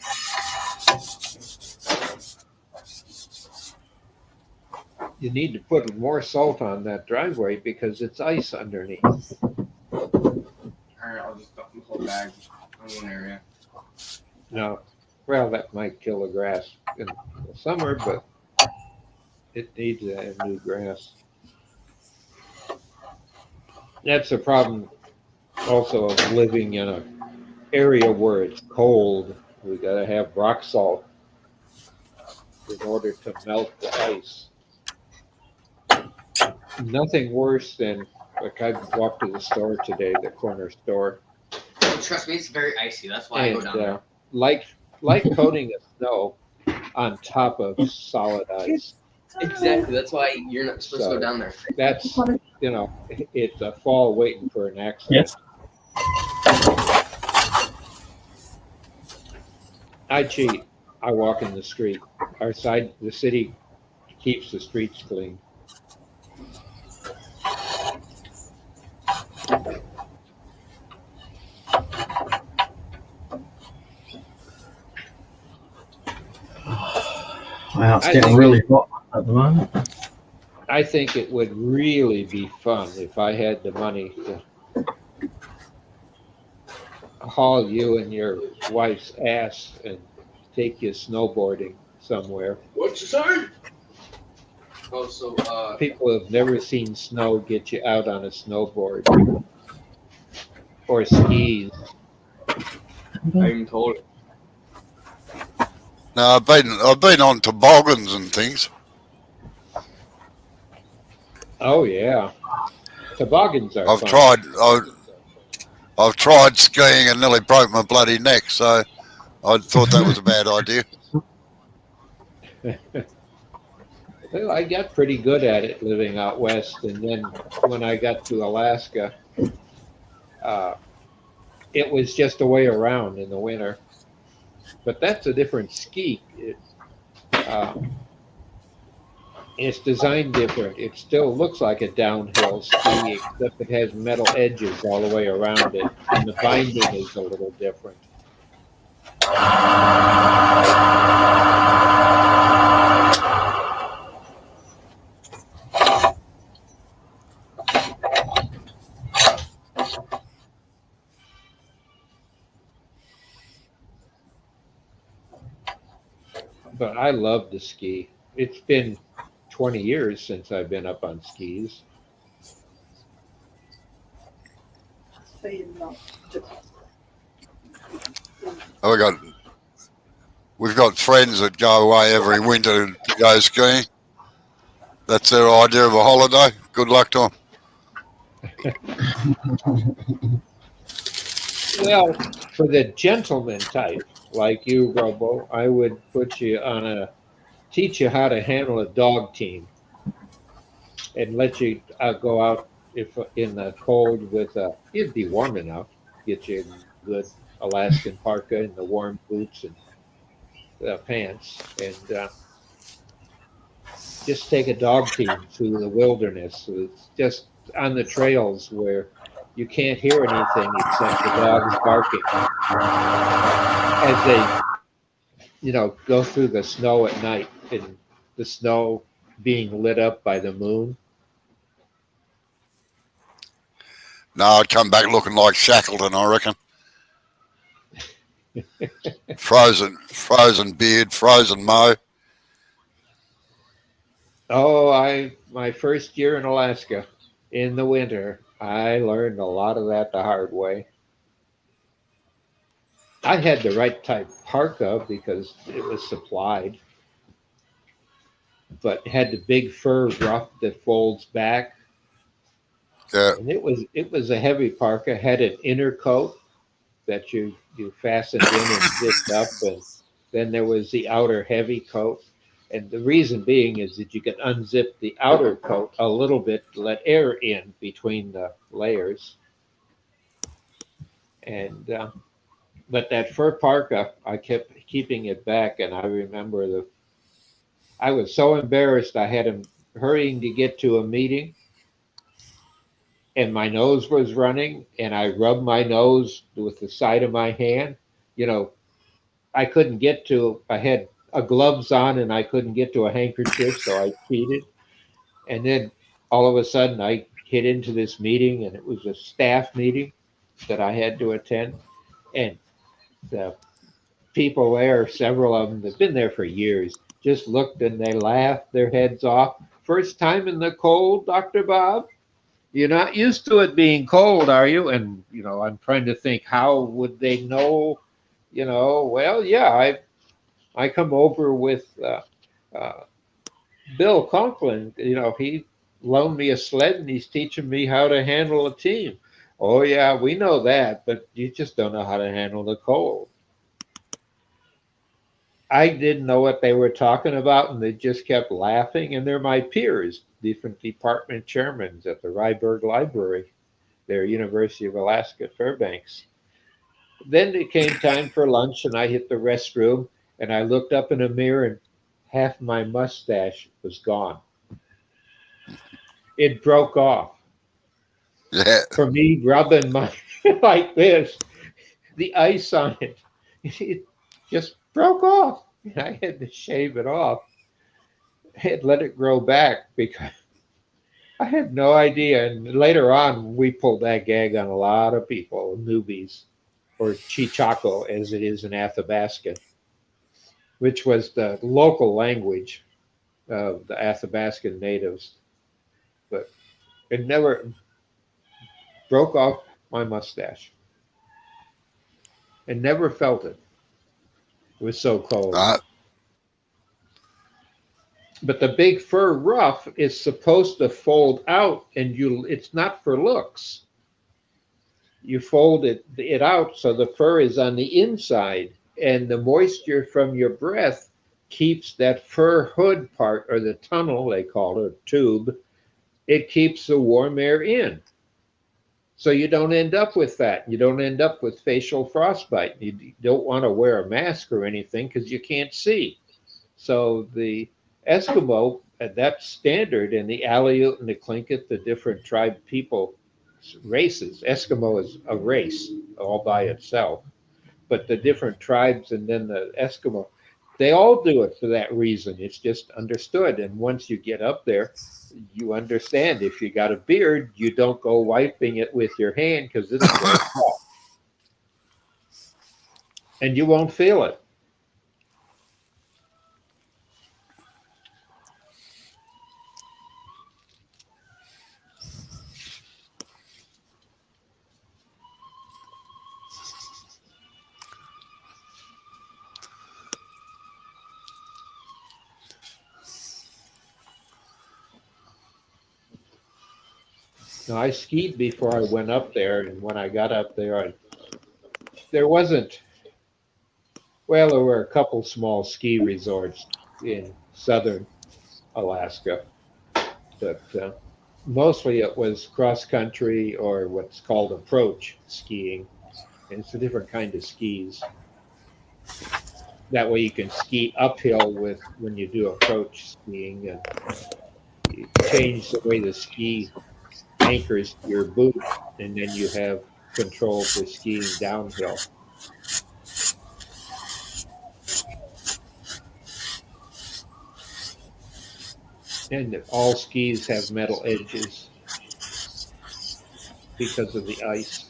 You need to put more salt on that driveway because it's ice underneath. Alright, I'll just dump the whole bag on one area. No, well, that might kill the grass in the summer, but it needs to have new grass. That's a problem also of living in an area where it's cold. We got to have rock salt in order to melt the ice. Nothing worse than, like, I walked to the store today, the corner store. Trust me, it's very icy. That's why I go down there. Like coating of snow on top of solid ice. Exactly. That's why you're not supposed to go down there. That's, it's a fall waiting for an accident. Yes. I cheat. I walk in the street. The city keeps the streets clean. Wow, it's getting really hot at the moment. I think it would really be fun if I had the money to haul you and your wife's ass and take you snowboarding somewhere. What's your sign? Oh, so People who have never seen snow get you out on a snowboard or skis. I even told it. No, I've been on toboggans and things. Oh yeah, toboggans are. I've tried skiing and nearly broke my bloody neck, so I thought that was a bad idea. Well, I got pretty good at it living out west, and then when I got to Alaska, it was just a way around in the winter. But that's a different ski. It's designed different. It still looks like a downhill ski, except it has metal edges all the way around it, and the binding is a little different. But I love to ski. It's been 20 years since I've been up on skis. We've got friends that go away every winter to go skiing. That's their idea of a holiday. Good luck to them. Well, for the gentleman type, like you, Robo, I would put you on teach you how to handle a dog team and let you go out if in the cold with it'd be warm enough, get you a good Alaskan parka and the warm boots and pants, and just take a dog team through the wilderness. So it's just on the trails where you can't hear anything except the dogs barking as they go through the snow at night, and the snow being lit up by the moon. No, I'd come back looking like Shackleton, I reckon. frozen beard, frozen mow. Oh, my first year in Alaska in the winter, I learned a lot of that the hard way. I had the right type parka because it was supplied, but it had the big fur ruff that folds back. Yeah. And it was a heavy parka, had an inner coat that you fastened in and zipped up, and then there was the outer heavy coat. And the reason being is that you can unzip the outer coat a little bit to let air in between the layers. And But that fur parka, I kept keeping it back, and I remember I was so embarrassed. I had him hurrying to get to a meeting, and my nose was running, and I rubbed my nose with the side of my hand. You know, I couldn't get to. I had a gloves on, and I couldn't get to a handkerchief, so I cheated. And then all of a sudden, I hit into this meeting, and it was a staff meeting that I had to attend, and the people there, several of them, they've been there for years, just looked and they laughed their heads off. First time in the cold, Dr. Bob? You're not used to it being cold, are you? And, I'm trying to think, how would they know? Well, yeah, I come over with uh, Bill Conklin. He loaned me a sled and he's teaching me how to handle a team. Oh, yeah, we know that, but you just don't know how to handle the cold. I didn't know what they were talking about, and they just kept laughing. And they're my peers, different department chairmen at the Ryberg Library, their University of Alaska Fairbanks. Then it came time for lunch, and I hit the restroom, and I looked up in a mirror, and half my mustache was gone. It broke off. Yeah. For me, rubbing my like this, the ice on it just broke off. I had to shave it off. I had let it grow back because I had no idea. And later on, we pulled that gag on a lot of people, newbies, or Chichaco, as it is in Athabasca, which was the local language of the Athabascan natives. But it never broke off my mustache and never felt it. It was so cold. Uh, But the big fur ruff is supposed to fold out, and it's not for looks. You fold it out so the fur is on the inside, and the moisture from your breath keeps that fur hood part, or the tunnel they call it, tube, it keeps the warm air in. So you don't end up with that. You don't end up with facial frostbite. You don't want to wear a mask or anything because you can't see. So the Eskimo, that's standard in the Aleut and the Tlingit, the different tribe people races. Eskimo is a race all by itself, but the different tribes and then the Eskimo, they all do it for that reason. It's just understood. And once you get up there, you understand if you got a beard, you don't go wiping it with your hand because it'll break off. And you won't feel it. Now, I skied before I went up there, and when I got up there, there wasn't, well, there were a couple small ski resorts in southern Alaska, but mostly it was cross country or what's called approach skiing. And it's a different kind of skis. That way you can ski uphill with when you do approach skiing, and you change the way the ski anchors to your boot, and then you have control for skiing downhill. And all skis have metal edges because of the ice.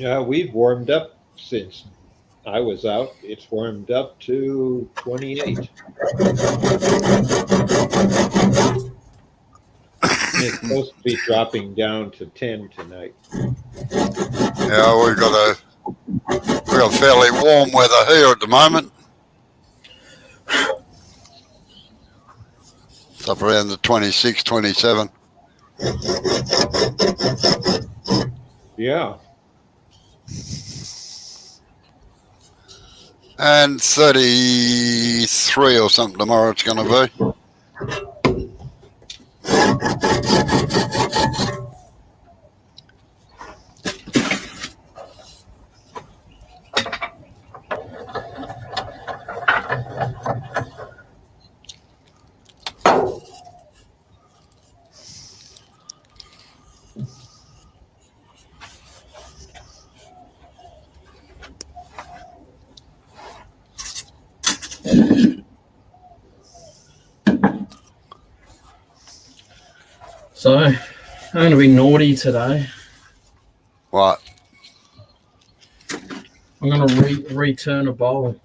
We've warmed up since I was out. It's warmed up to 28. It's supposed to be dropping down to 10 tonight. Yeah, we've got fairly warm weather here at the moment. It's up around the 26, 27. Yeah. And 33 or something tomorrow it's going to be. So, I'm going to be naughty today. What? I'm going to return a bowl.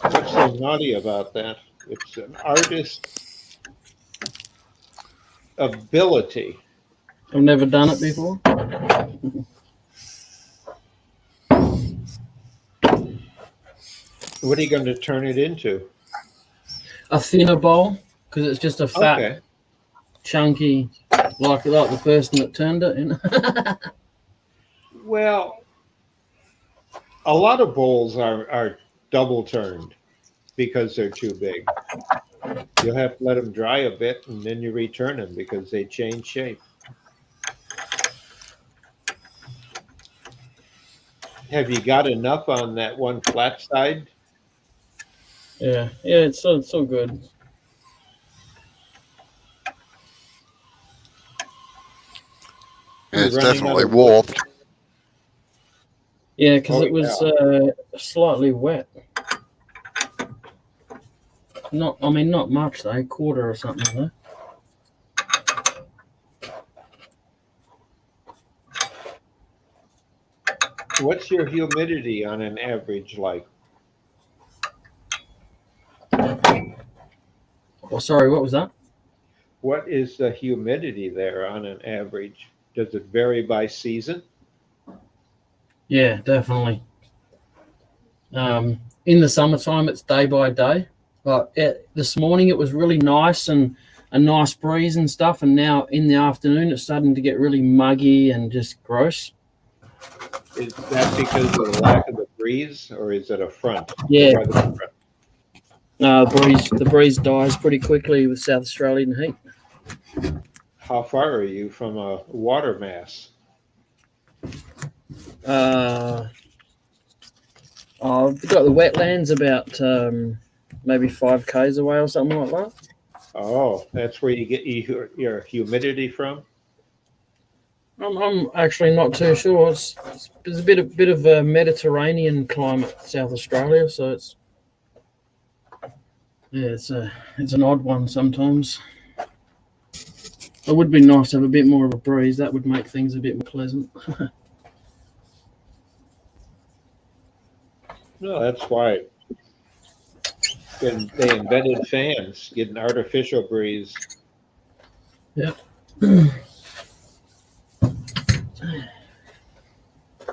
What's so naughty about that? It's an artist's ability. I've never done it before. What are you going to turn it into? A thinner bowl, because it's just a fat, chunky, like the person that turned it. You know? Well, a lot of bowls are double turned because they're too big. You'll have to let them dry a bit and then you return them because they change shape. Have you got enough on that one flat side? Yeah, it's so good. Yeah, it's definitely warped. Yeah, because it was slightly wet. Not much though, quarter or something though. What's your humidity on an average like? Oh, sorry, what was that? What is the humidity there on an average? Does it vary by season? Yeah, definitely. In the summertime, it's day by day. But this morning it was really nice and a nice breeze and stuff, and now in the afternoon it's starting to get really muggy and just gross. Is that because of the lack of the breeze, or is it a front? Yeah. The breeze dies pretty quickly with South Australian heat. How far are you from a water mass? I've got the wetlands about maybe 5 k's away or something like that. Oh, that's where you get your humidity from? I'm actually not too sure. There's a bit of a Mediterranean climate, South Australia, so it's an odd one sometimes. It would be nice to have a bit more of a breeze. That would make things a bit more pleasant. No, that's why they invented fans, get an artificial breeze. Yeah.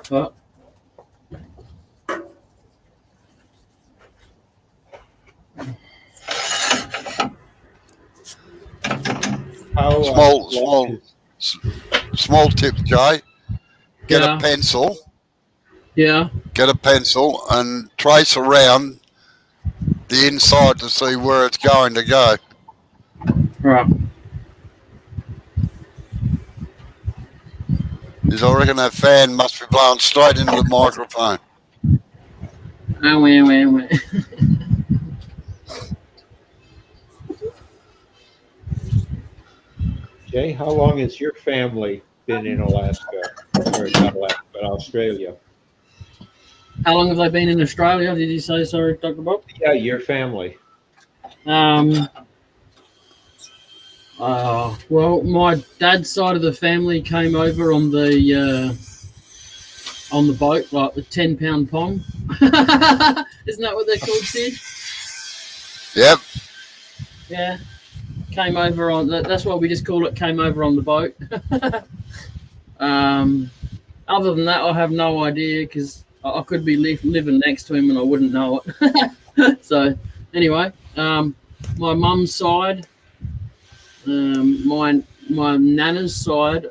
But Small tip, Jay. Get a pencil. Yeah. Get a pencil and trace around the inside to see where it's going to go. Right. Because I reckon that fan must be blowing straight into the microphone. Wait. Jay, how long has your family been in Alaska, or not Alaska, but Australia? How long have they been in Australia? Did you say, sorry, Dr. Bob? Yeah, your family. Well, my dad's side of the family came over on the boat, like the 10-pound pong. Isn't that what they're called, Sid? Yep. Yeah, came over on. That's why we just call it. Came over on the boat. Other than that, I have no idea because I could be living next to him and I wouldn't know it. So, anyway, my mum's side, my nana's side,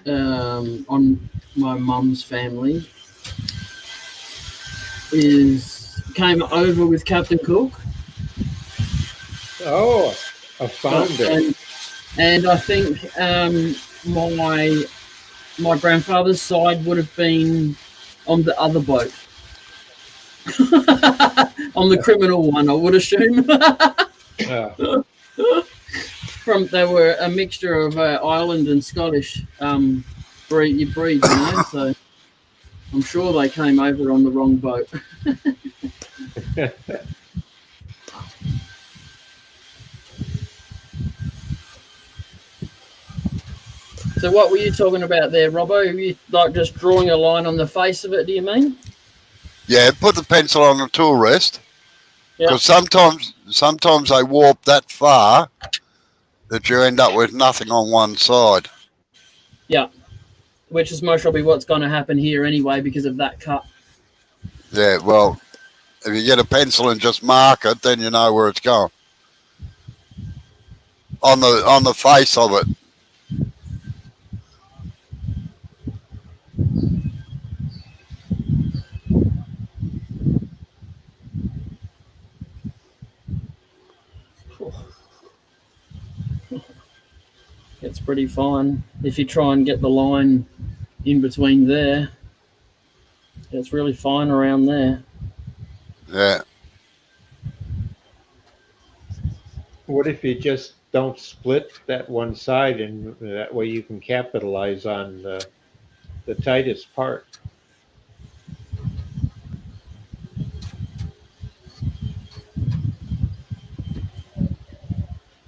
on my mum's family came over with Captain Cook. Oh, a founder. And I think my grandfather's side would have been on the other boat. On the criminal one, I would assume. They were a mixture of Ireland and Scottish breed, you know. So I'm sure they came over on the wrong boat. So what were you talking about there, Robbo? Were you like just drawing a line on the face of it, do you mean? Yeah, put the pencil on the tool rest. Because sometimes they warp that far that you end up with nothing on one side. Yeah, which is most probably what's going to happen here anyway because of that cut. Yeah, well, if you get a pencil and just mark it, then you know where it's going. On the face of it. It's pretty fine. If you try and get the line in between there, it's really fine around there. Yeah. What if you just don't split that one side, and that way you can capitalize on the tightest part?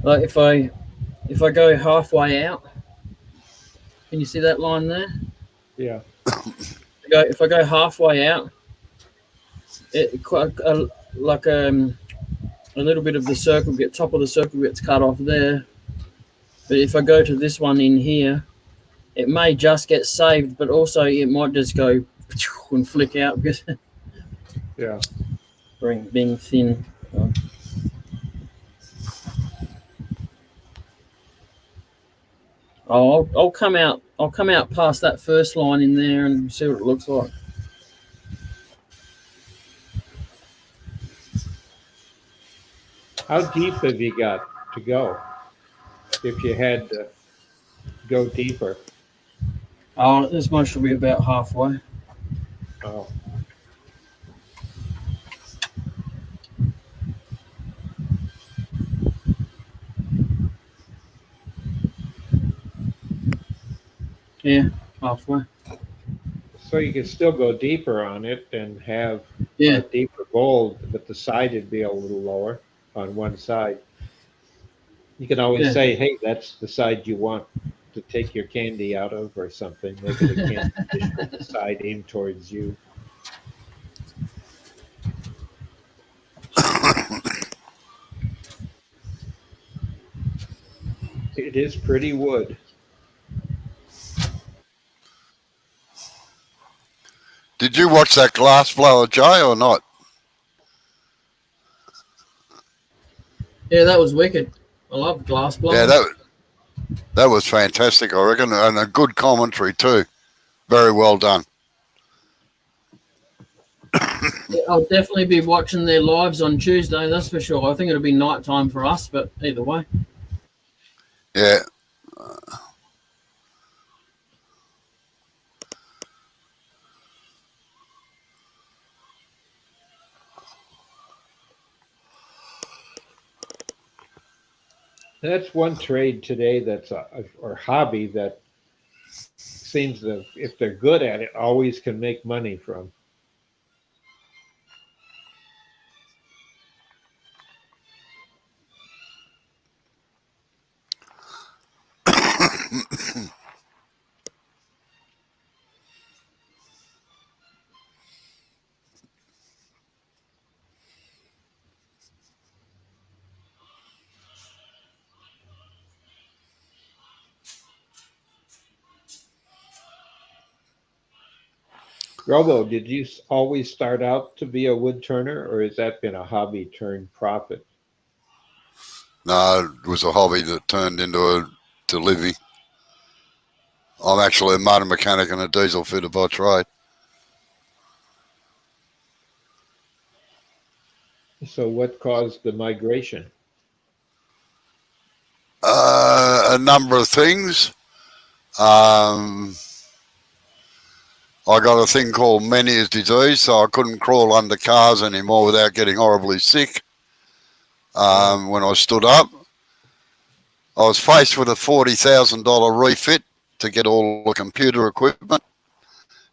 Like if I go halfway out, can you see that line there? Yeah. If I go halfway out, it quite like a little bit of the circle top of the circle gets cut off there. But if I go to this one in here, it may just get saved, but also it might just go and flick out because Yeah. being thin. I'll come out. I'll come out past that first line in there and see what it looks like. How deep have you got to go? If you had to go deeper. Oh, this one should be about halfway. Oh. Yeah, halfway. So you could still go deeper on it and have a deeper gold, but the side would be a little lower on one side. You can always say, hey, that's the side you want to take your candy out of or something. Maybe the candy dish with the side aimed towards you. It is pretty wood. Did you watch that glass blower, Jay, or not? Yeah, that was wicked. I love glass blowing. Yeah, that was fantastic, I reckon, and a good commentary too. Very well done. Yeah, I'll definitely be watching their lives on Tuesday, that's for sure. I think it'll be night time for us, but either way. Yeah. That's one trade today that's or hobby that seems to, if they're good at it, always can make money from. Robo, did you always start out to be a wood turner, or has that been a hobby turned profit? No, it was a hobby that turned into a to living. I'm actually a motor mechanic and a diesel fitter by trade. So, what caused the migration? A number of things. Um, I got a thing called Meniere's disease, so I couldn't crawl under cars anymore without getting horribly sick. When I stood up, I was faced with a $40,000 refit to get all the computer equipment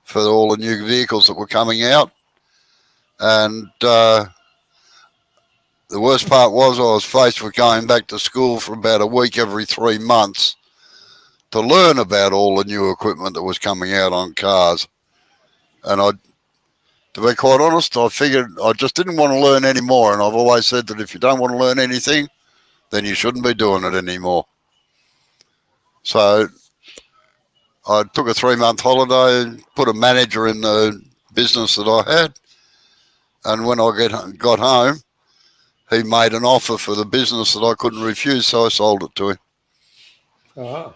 for all the new vehicles that were coming out. And the worst part was I was faced with going back to school for about a week every 3 months to learn about all the new equipment that was coming out on cars. And to be quite honest, I figured I just didn't want to learn any more. And I've always said that if you don't want to learn anything, then you shouldn't be doing it anymore. So I took a 3 month holiday, put a manager in the business that I had. And when I got home, he made an offer for the business that I couldn't refuse, so I sold it to him. Ah,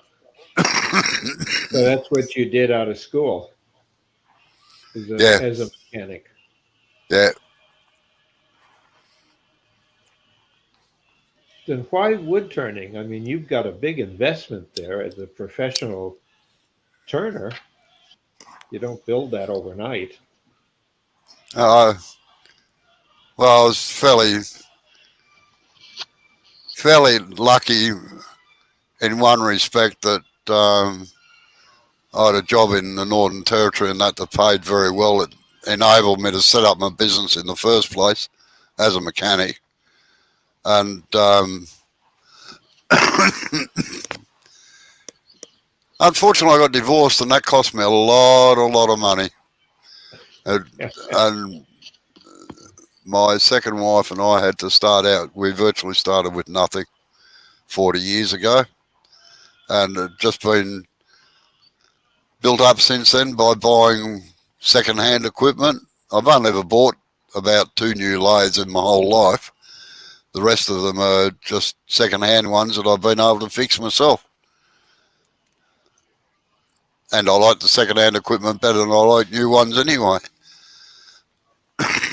so that's what you did out of school, Yeah, as a mechanic. yeah. Then why wood turning? I mean, you've got a big investment there as a professional turner. You don't build that overnight. Uh, well, I was fairly lucky in one respect that I had a job in the Northern Territory and that paid very well. It enabled me to set up my business in the first place as a mechanic. And unfortunately, I got divorced, and that cost me a lot of money. And my second wife and I had to start out. We virtually started with nothing 40 years ago, and it just been built up since then by buying second-hand equipment. I've only ever bought about 2 new lathes in my whole life. The rest of them are just second-hand ones that I've been able to fix myself. And I like the second-hand equipment better than I like new ones anyway.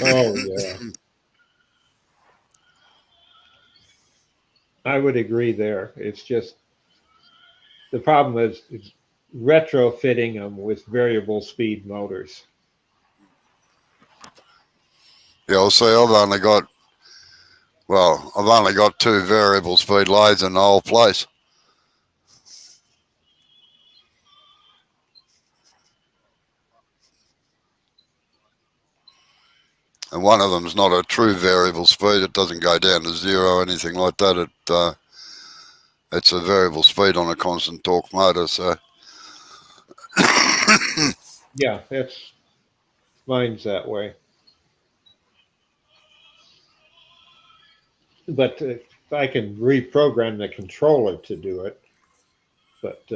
Oh, yeah. I would agree there. It's just the problem is retrofitting them with variable speed motors. Yeah, I'll say I've only got 2 variable speed lathes in the whole place. And one of them's not a true variable speed. It doesn't go down to zero or anything like that. It's a variable speed on a constant torque motor. So Yeah, mine's that way. But I can reprogram the controller to do it. But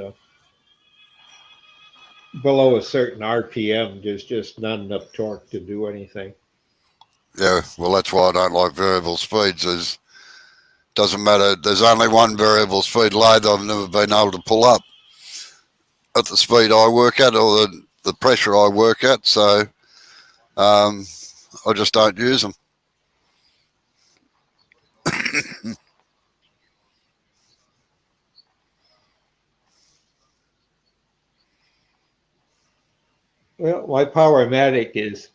below a certain RPM, there's just not enough torque to do anything. yeah, well, that's why I don't like variable speeds. Doesn't matter. There's only one variable speed lathe I've never been able to pull up at the speed I work at or the pressure I work at. So I just don't use them. Well, my Powermatic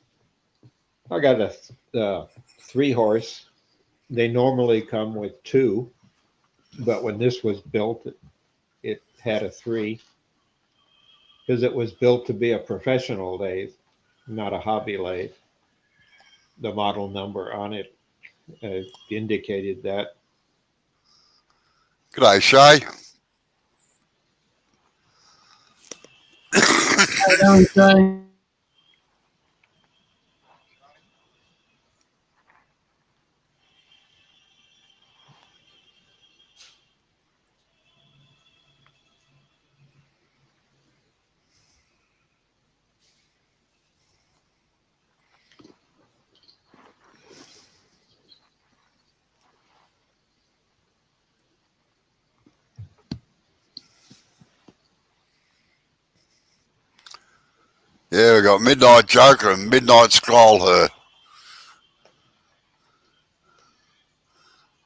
I got a 3-horse. They normally come with 2, but when this was built, it had a 3 because it was built to be a professional lathe, not a hobby lathe. The model number on it indicated that. G'day, Shay. How you doing, Jay? Yeah, we got Midnight Joker and Midnight Scroll Her.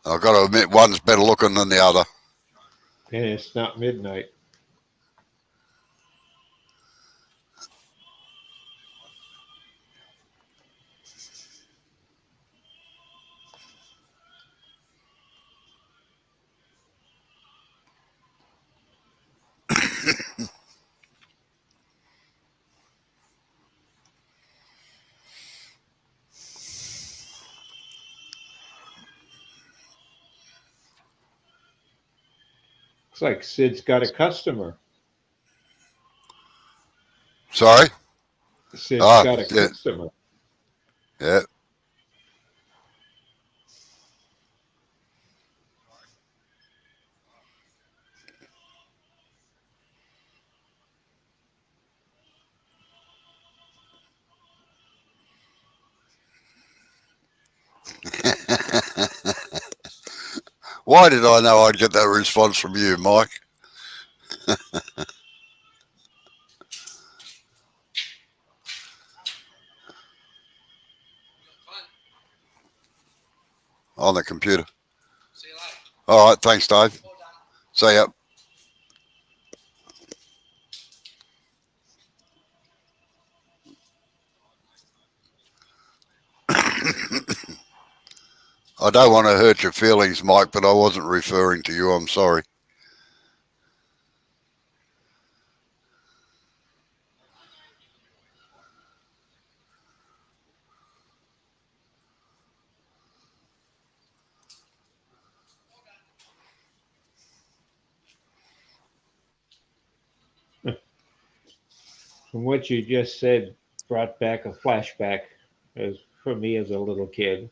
I've got to admit, one's better looking than the other. And it's not midnight. Looks like Sid's got a customer. Sorry? Sid's Ah, got a yeah. customer. Yeah. Why did I know I'd get that response from you, Mike? On the computer. See you later. All right, thanks, Dave. See ya. I don't want to hurt your feelings, Mike, but I wasn't referring to you. I'm sorry. From what you just said, brought back a flashback as for me as a little kid.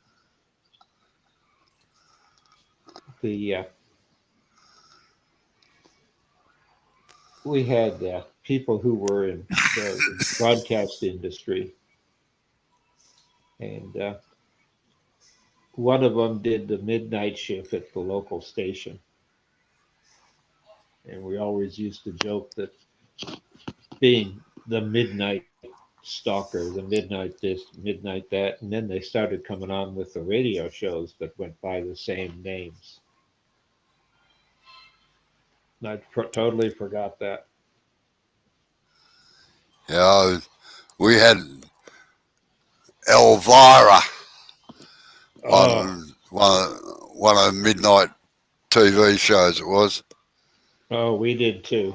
The we had people who were in the broadcast industry, and one of them did the midnight shift at the local station, and we always used to joke that being the midnight stalker, the midnight this, midnight that, and then they started coming on with the radio shows that went by the same names. I totally forgot that. Yeah, we had Elvira on one of the midnight TV shows. It was. Oh, we did too.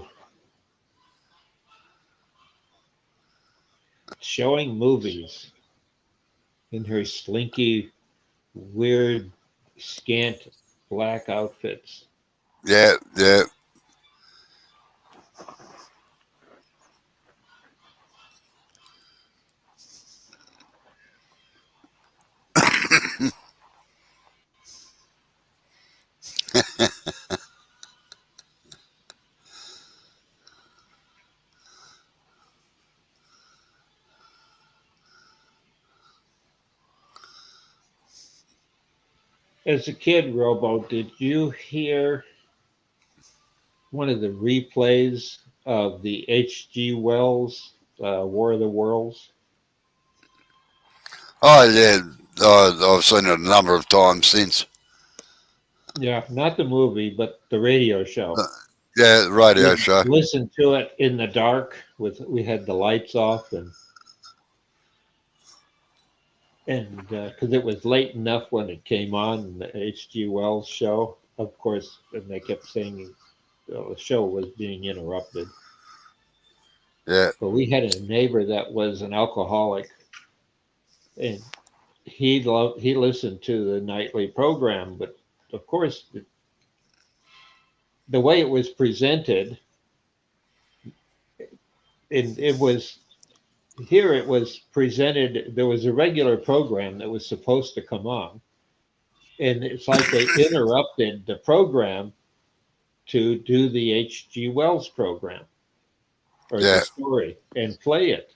Showing movies in her slinky, weird, scant black outfits. Yeah, yeah. As a kid, Robo, did you hear one of the replays of the H.G. Wells War of the Worlds? Oh, yeah. I've seen it a number of times since. Yeah, not the movie, but the radio show. Yeah, radio We'd show. listen to it in the dark we had the lights off and because it was late enough when it came on the H.G. Wells show, of course, and they kept saying the show was being interrupted. Yeah. But we had a neighbor that was an alcoholic, and he listened to the nightly program, but of course, the way it was presented, it was presented. There was a regular program that was supposed to come on, and it's like they interrupted the program to do the H.G. Wells program or the story and play it.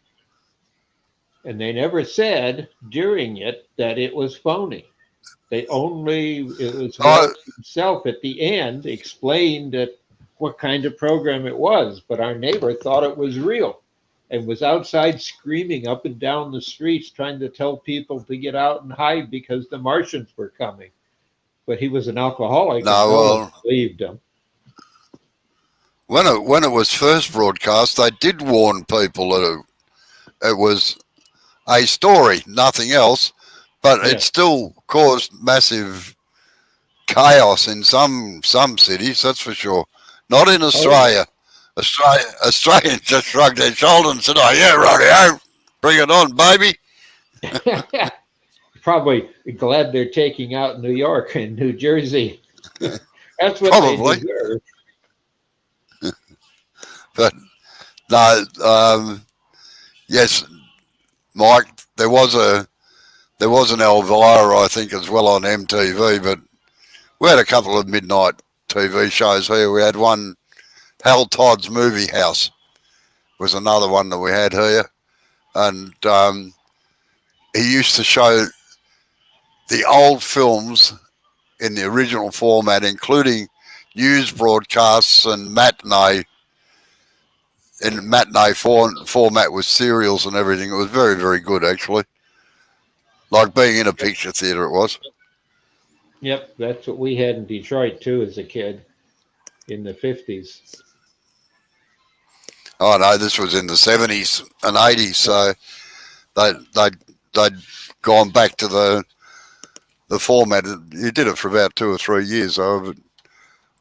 And they never said during it that it was phony. It was Wells himself at the end explained that what kind of program it was, but our neighbor thought it was real. and was outside screaming up and down the streets, trying to tell people to get out and hide because the Martians were coming. But he was an alcoholic, and No, no one well, believed him. when it was first broadcast, they did warn people that it was a story, nothing else, but it Yes. still caused massive chaos in some cities, that's for sure. Not in Australia. Australians just shrugged their shoulders and said, "Oh yeah, rightio, bring it on, baby." Probably glad they're taking out New York and New Jersey. That's what Probably. they deserve. But no, yes, Mike, there was an Elvira, I think, as well on MTV, but we had a couple of midnight TV shows here. We had one, Hal Todd's Movie House was another one that we had here, and he used to show the old films in the original format, including news broadcasts and matinee format with serials and everything. It was very, very good, actually. Like being in a picture theatre, it was. Yep, that's what we had in Detroit too as a kid in the 50s. Oh no, this was in the 70s and 80s, so they'd gone back to the format. He did it for about 2 or 3 years, though. But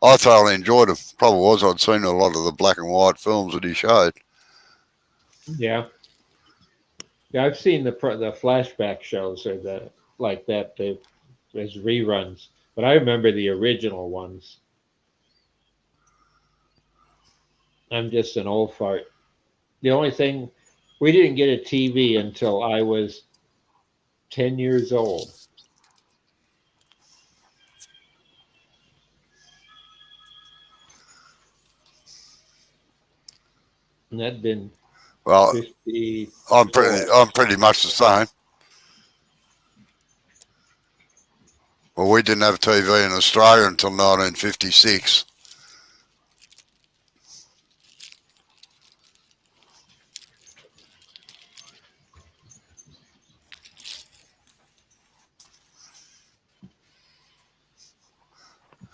I thoroughly enjoyed it. Problem was, I'd seen a lot of the black and white films that he showed. Yeah. Yeah, I've seen the flashback shows or the like that as reruns, but I remember the original ones. I'm just an old fart. The only thing, we didn't get a TV until I was 10 years old. And that'd been Well, 50. I'm pretty much the same. Well, we didn't have TV in Australia until 1956.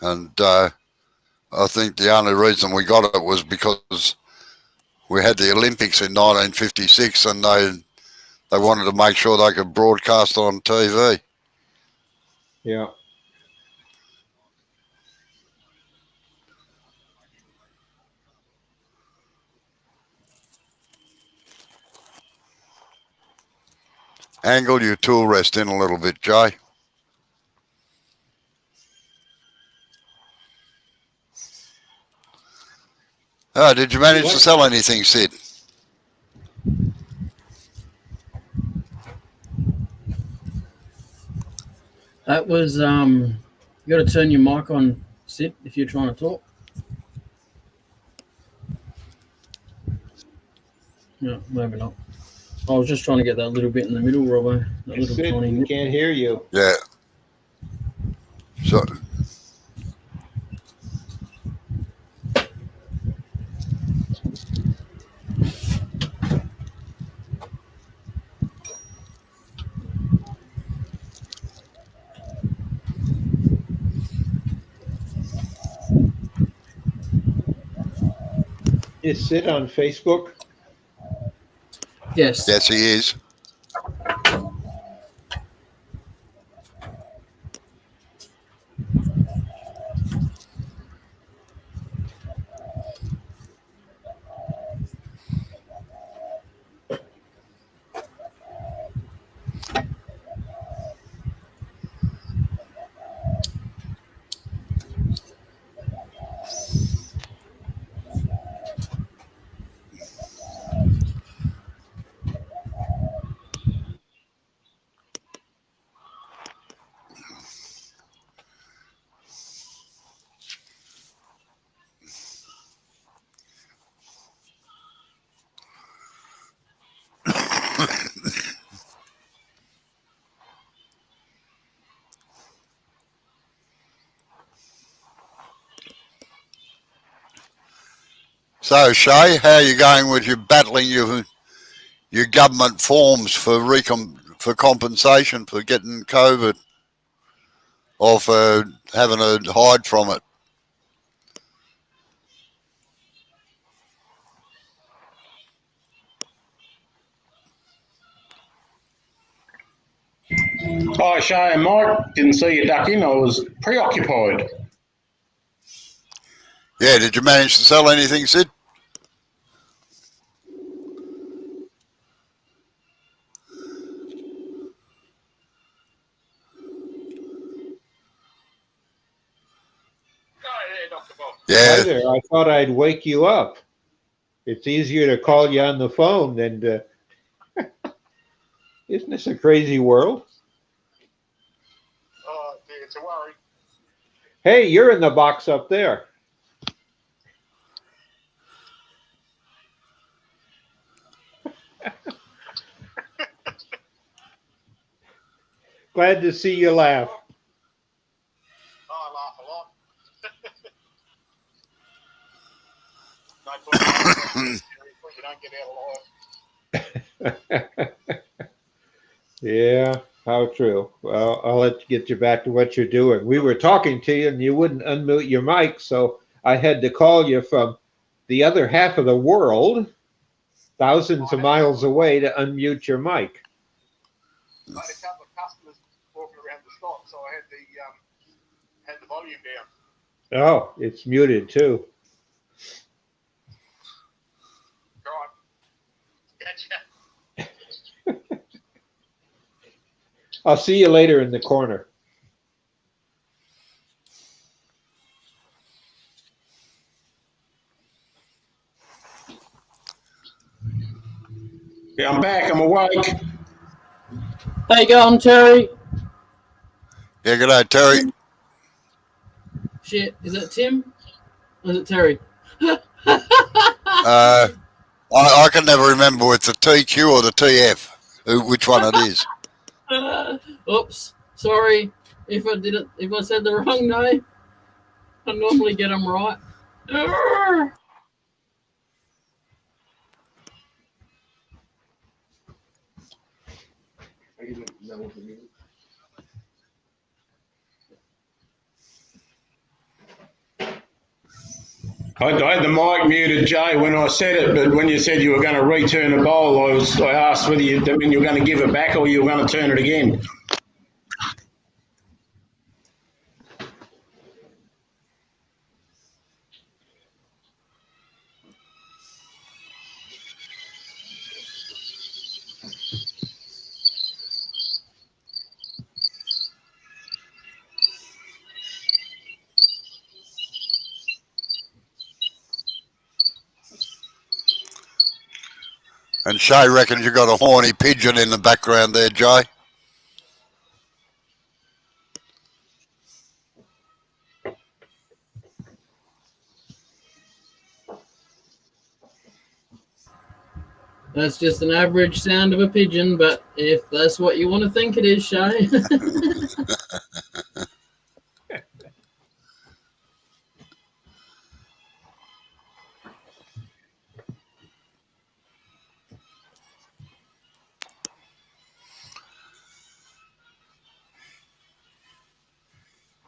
And I think the only reason we got it was because we had the Olympics in 1956, and they wanted to make sure they could broadcast on TV. Yeah. Angle your tool rest in a little bit, Jay. Oh, did you manage to sell anything, Sid? That was you got to turn your mic on, Sid, if you're trying to talk. No, maybe not. I was just trying to get that little bit in the middle, Robbo. That little Sid, tiny we bit. can't hear you. Yeah. So, Is Sid on Facebook? Yes. yes, he is. So, Shay, how are you going with your battling your your government forms for for compensation for getting COVID or for having to hide from it. Hi, Shay and Mike. Didn't see you duck in. I was preoccupied. Yeah, did you manage to sell anything, Sid? Hi Yeah, there. I thought I'd wake you up. It's easier to call you on the phone than to. Isn't this a crazy world? It's a worry. Hey, you're in the box up there. Glad to see you laugh. Oh, I laugh a lot. No point you don't get out alive. Yeah, how true. Well, I'll let you get you back to what you're doing. We were talking to you and you wouldn't unmute your mic, so I had to call you from the other half of the world, thousands of miles away, to unmute your mic. I had a couple of customers walking around the stock, so I had the volume down. Oh, it's muted too. Right. Gotcha. I'll see you later in the corner. Yeah, I'm back. I'm awake. How you going, Terry? yeah, good day, Terry. Shit, is it Tim? Or is it Terry? I can never remember with the TQ or the TF, which one it is. Oops, sorry if I said the wrong name. I normally get them right. I had the mic muted, Jay, when I said it, but when you said you were going to return the bowl, I asked whether you were going to give it back or you were going to turn it again. And Shay reckons you got a horny pigeon in the background there, Jay. That's just an average sound of a pigeon, but if that's what you want to think it is, Shay.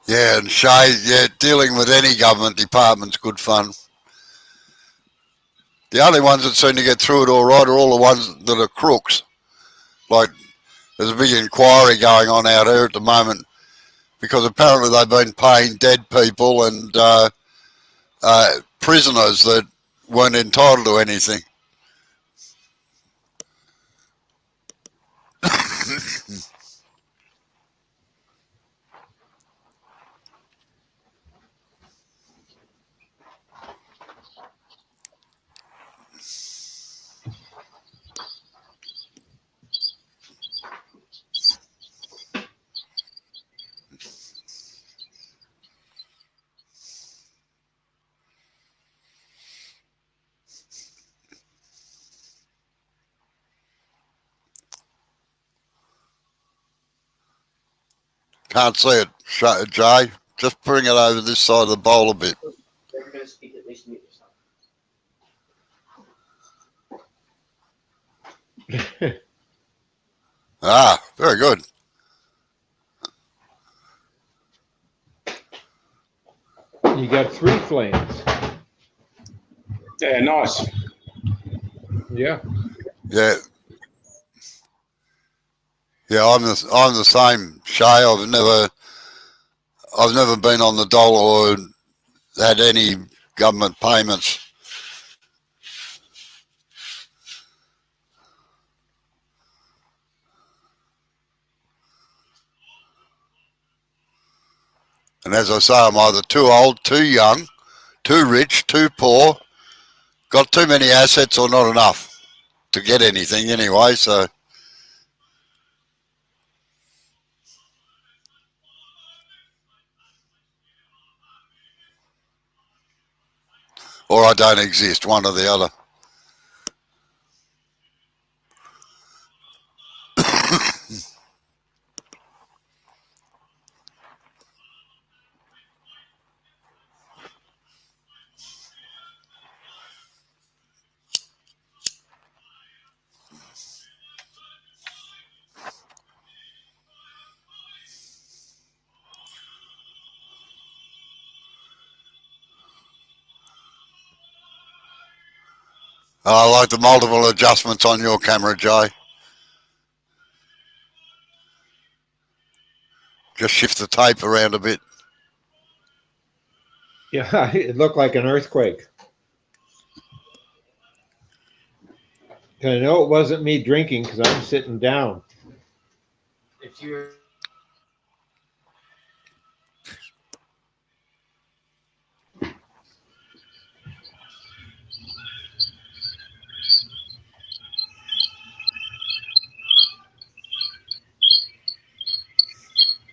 Yeah, and Shay, yeah, dealing with any government department's good fun. The only ones that seem to get through it all right are all the ones that are crooks. Like, there's a big inquiry going on out here at the moment because apparently they've been paying dead people and prisoners that weren't entitled to anything. Can't see it, Jay. Just bring it over this side of the bowl a bit. They're going to speak, at least mute yourself. Ah, very good. You got 3 flames. Yeah, nice. Yeah. Yeah, yeah. I'm the same, Shay. I've never been on the dole or had any government payments. And as I say, I'm either too old, too young, too rich, too poor, got too many assets, or not enough to get anything anyway. So, or I don't exist, one or the other. I like the multiple adjustments on your camera, Jay. Just shift the tape around a bit. Yeah, it looked like an earthquake. I know it wasn't me drinking because I'm sitting down. If you're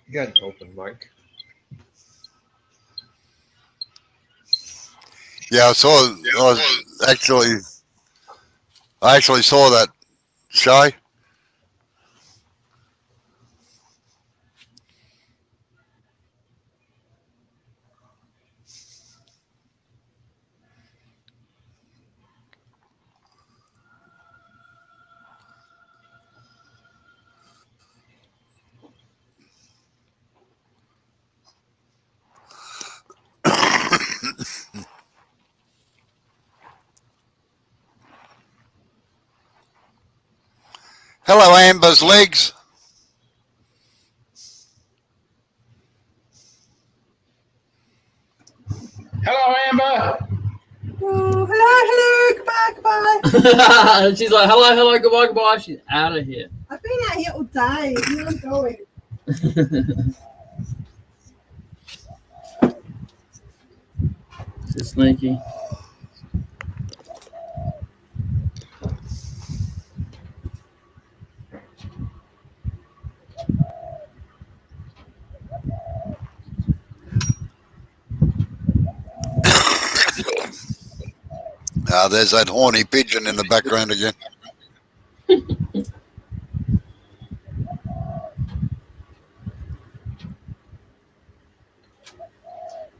You got an open mic. Yeah, I actually saw that, Shay. Hello, Amber's legs. Hello, Amber. Oh, hello, goodbye. She's like, hello, goodbye. She's out of here. I've been out here all day. Where I'm going? She's sneaky. There's that horny pigeon in the background again.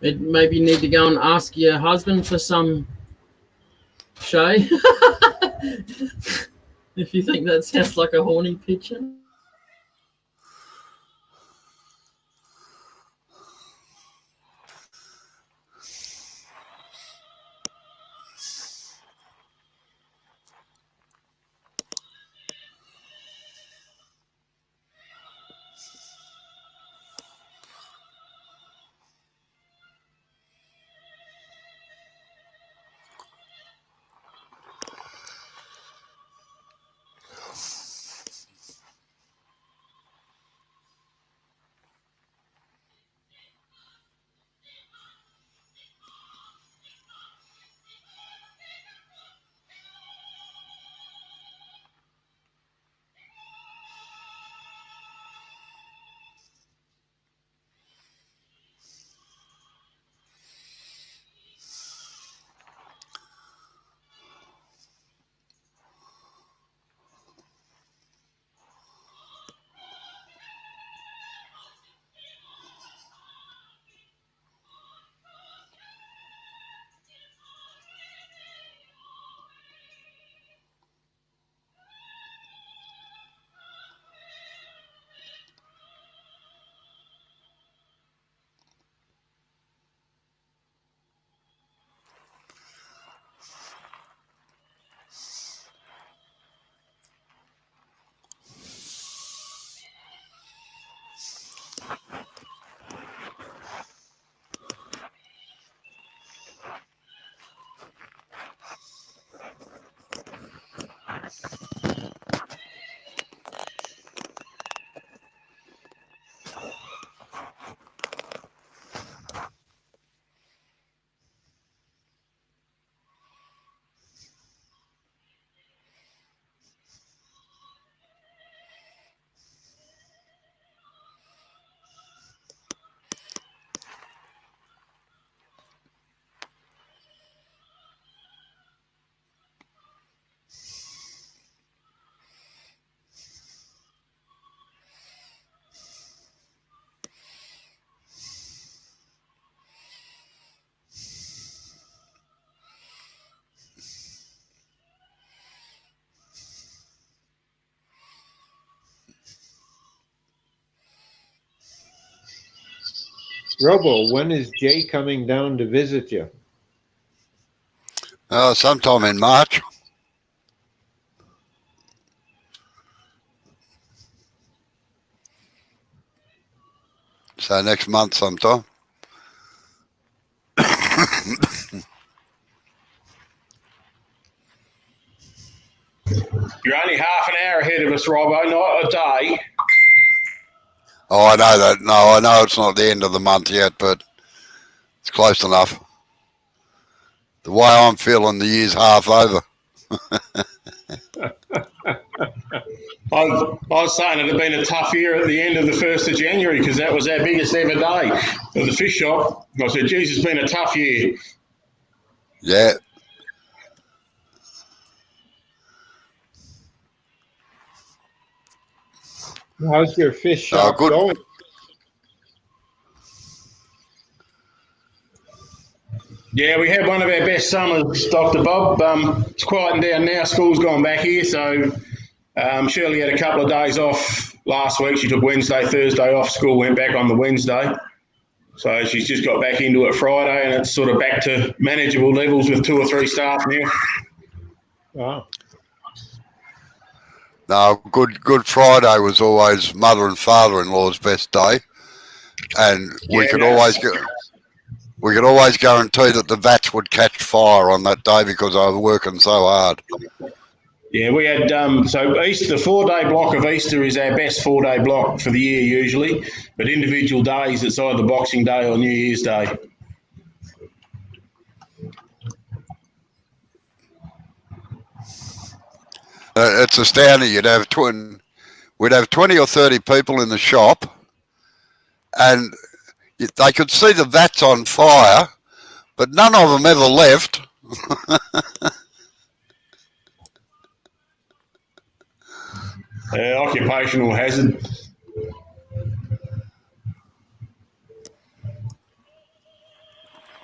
Maybe you need to go and ask your husband for some, Shay. If you think that sounds like a horny pigeon. Robo, when is Jay coming down to visit you? Sometime in March. So next month sometime. You're only half an hour ahead of us, Robbo, not a day. Oh, I know that. No, I know it's not the end of the month yet, but it's close enough. The way I'm feeling, the year's half over. I was saying it had been a tough year at the end of the 1st of January because that was our biggest ever day at the fish shop. I said, geez, it's been a tough year. Yeah. How's your fish shop going? Yeah, we had one of our best summers, Dr. Bob. It's quieting down now. School's gone back here, so Shirley had a couple of days off last week. She took Wednesday, Thursday off. School went back on the Wednesday. So she's just got back into it Friday, and it's sort of back to manageable levels with 2 or 3 staff now. Wow. No, Good Friday was always mother and father-in-law's best day, and we could always guarantee that the vats would catch fire on that day because I was working so hard. Yeah, we had so Easter, the 4-day block of Easter is our best 4-day block for the year usually, but individual days it's either Boxing Day or New Year's Day. It's astounding. We'd have 20 or 30 people in the shop, and they could see the vats on fire, but none of them ever left. Occupational hazard.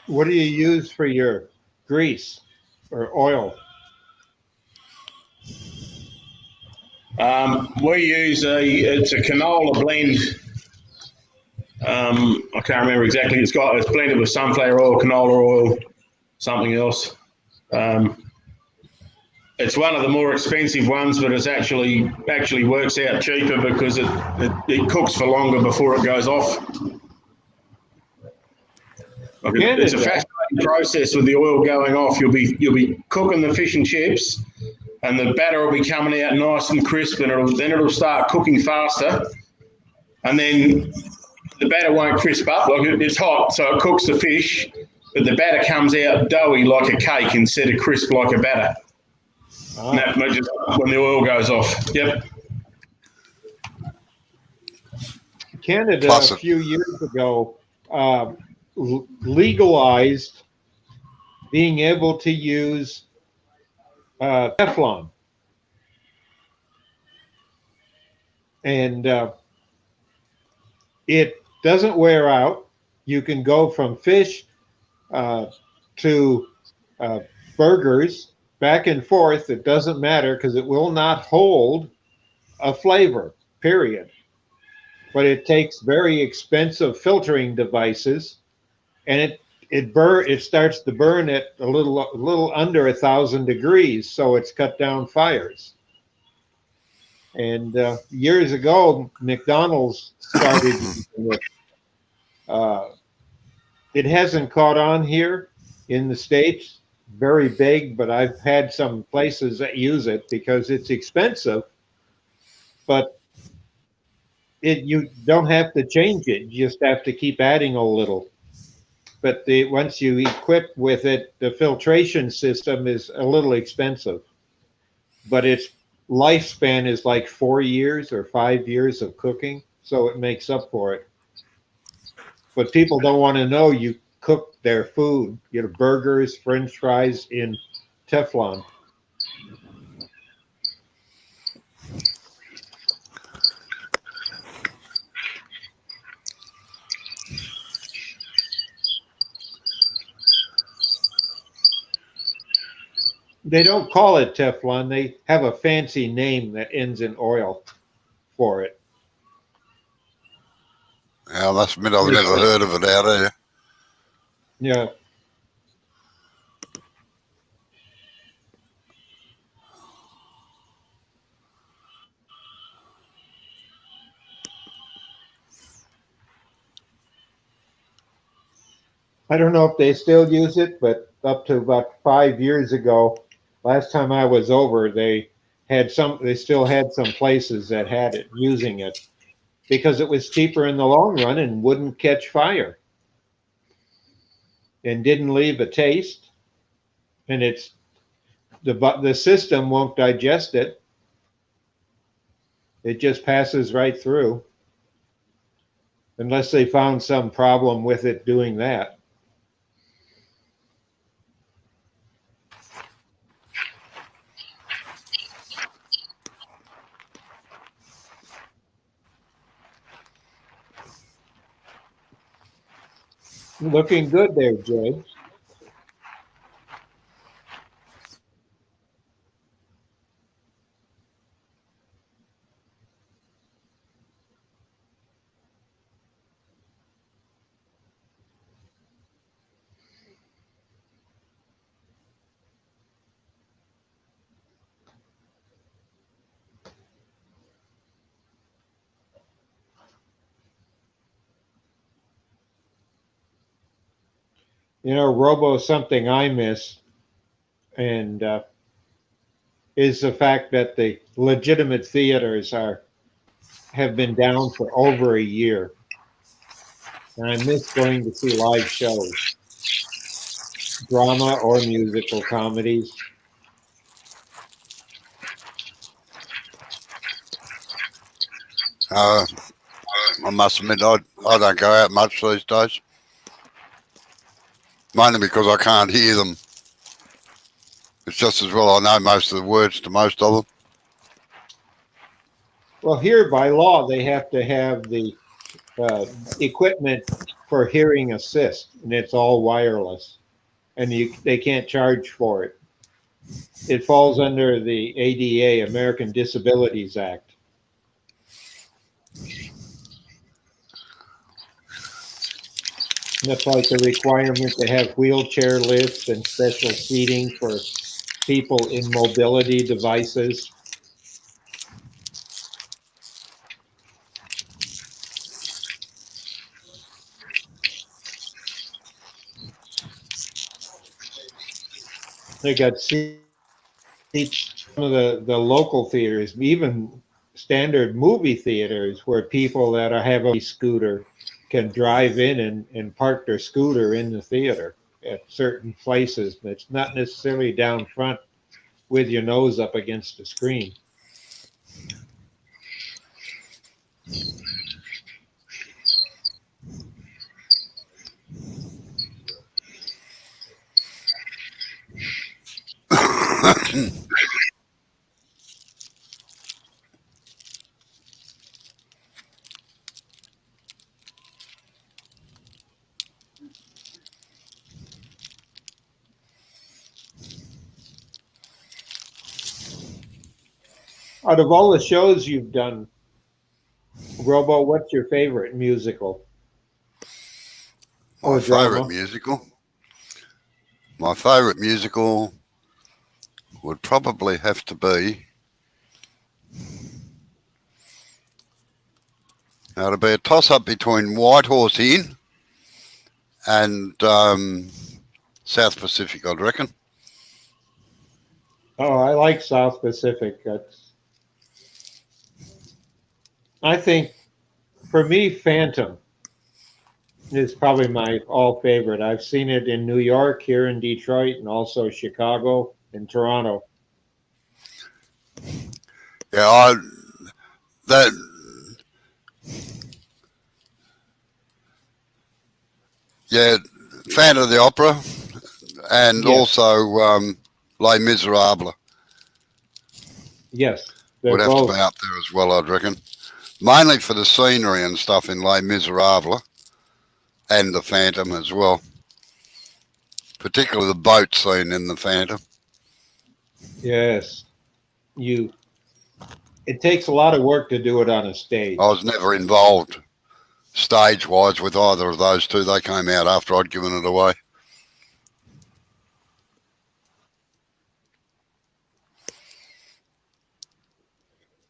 What do you use for your grease or oil? We use it's a canola blend. I can't remember exactly. It's blended with sunflower oil, canola oil, something else. It's one of the more expensive ones, but it's actually works out cheaper because it cooks for longer before it goes off. It's a fascinating process with the oil going off. You'll be cooking the fish and chips, and the batter will be coming out nice and crisp, and then it'll start cooking faster, and then the batter won't crisp up. Like it's hot, so it cooks the fish, but the batter comes out doughy like a cake instead of crisp like a batter. Oh. That just when the oil goes off. Yep. Canada a few years ago legalized being able to use Teflon, and it doesn't wear out. You can go from fish to burgers, back and forth. It doesn't matter because it will not hold a flavor, period. But it takes very expensive filtering devices, and it starts to burn at a little under 1,000 degrees, so it's cut down fires. And years ago, McDonald's started with, it hasn't caught on here in the States, very big, but I've had some places that use it because it's expensive, but you don't have to change it. You just have to keep adding a little. But once you equip with it, the filtration system is a little expensive, but its lifespan is like 4 years or 5 years of cooking, so it makes up for it. But people don't want to know you cook their food, burgers, French fries in Teflon. They don't call it Teflon. They have a fancy name that ends in oil for it. I must admit I've never heard of it out here. Yeah. I don't know if they still use it, but up to about 5 years ago, last time I was over, they still had some places that had it, using it, because it was cheaper in the long run and wouldn't catch fire and didn't leave a taste. And the system won't digest it. It just passes right through, unless they found some problem with it doing that. Looking good there, Jay. You know, Robo, something I miss, and is the fact that the legitimate theaters have been down for over a year, and I miss going to see live shows, drama or musical comedies. I must admit I don't go out much these days, mainly because I can't hear them. It's just as well I know most of the words to most of them. Well, here by law, they have to have the equipment for hearing assist, and it's all wireless, and they can't charge for it. It falls under the ADA, American Disabilities Act. That's like a requirement to have wheelchair lifts and special seating for people in mobility devices. They got seats, some of the local theaters, even standard movie theaters, where people that have a scooter can drive in and park their scooter in the theater at certain places. It's not necessarily down front with your nose up against the screen. Out of all the shows you've done, Robo, what's your favorite musical or drama? My favourite musical would probably have to be, it'll be a toss-up between White Horse Inn and South Pacific, I'd reckon. Oh, I like South Pacific. I think, for me, Phantom is probably my all favorite. I've seen it in New York, here in Detroit, and also Chicago and Toronto. Yeah, Phantom of the Opera, and also Les Miserables. Yes, would have to be up there as well, I'd reckon. Mainly for the scenery and stuff in Les Miserables and the Phantom as well. Particularly the boat scene in the Phantom. Yes. It takes a lot of work to do it on a stage. I was never involved stage-wise with either of those two. They came out after I'd given it away.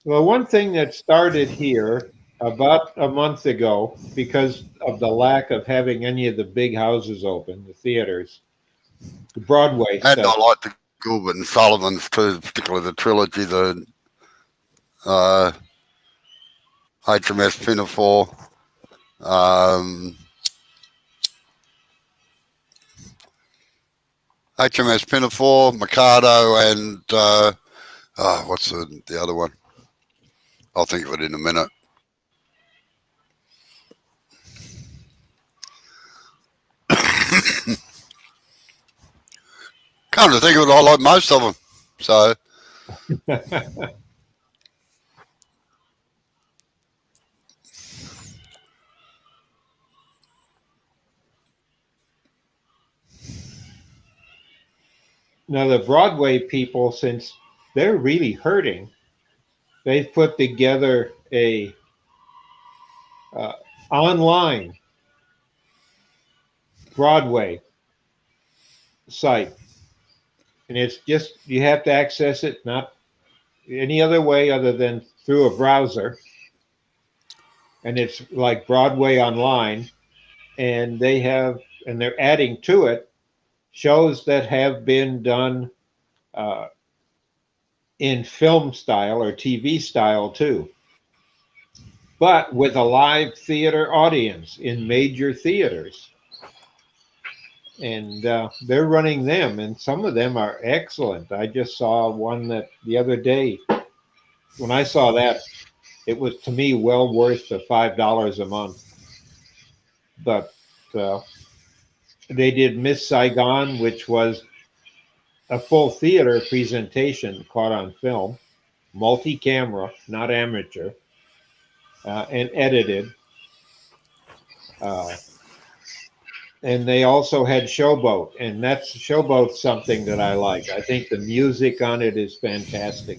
Well, one thing that started here about a month ago, because of the lack of having any of the big houses open, the theaters, the Broadway And stuff. I like the Gilbert and Sullivan's too, particularly the trilogy, the uh, HMS Pinafore, HMS Pinafore, Mikado, and what's the other one? I'll think of it in a minute. Come to think of it, I like most of them. So Now, the Broadway people, since they're really hurting, they've put together a online Broadway site, and it's just you have to access it not any other way other than through a browser, and it's like Broadway Online, and they're adding to it shows that have been done uh, in film style or TV style too, but with a live theater audience in major theaters. And they're running them, and some of them are excellent. I just saw one that the other day. When I saw that, it was to me well worth the $5 a month. But they did Miss Saigon, which was a full theater presentation caught on film, multi-camera, not amateur, and edited. Uh, and they also had Showboat, and that's Showboat's something that I like. I think the music on it is fantastic.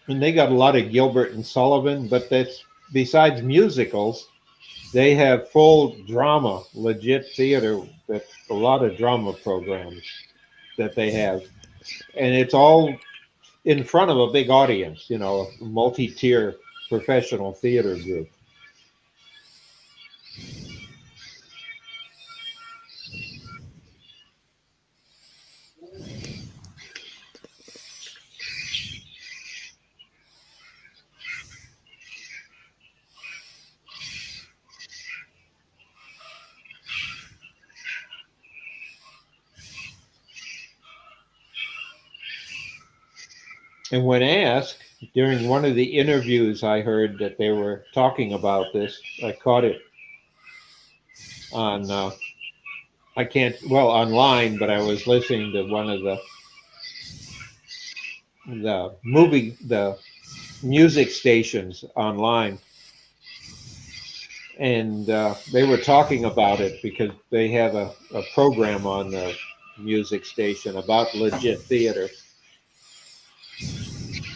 And they got a lot of Gilbert and Sullivan, but that's besides musicals, they have full drama, legit theater. That's a lot of drama programs that they have, and it's all in front of a big audience. You know, a multi-tier professional theater group. And when asked during one of the interviews, I heard that they were talking about this. I caught it on I can't well online, but I was listening to one of the music stations online, and they were talking about it because they have a program on the music station about legit theater,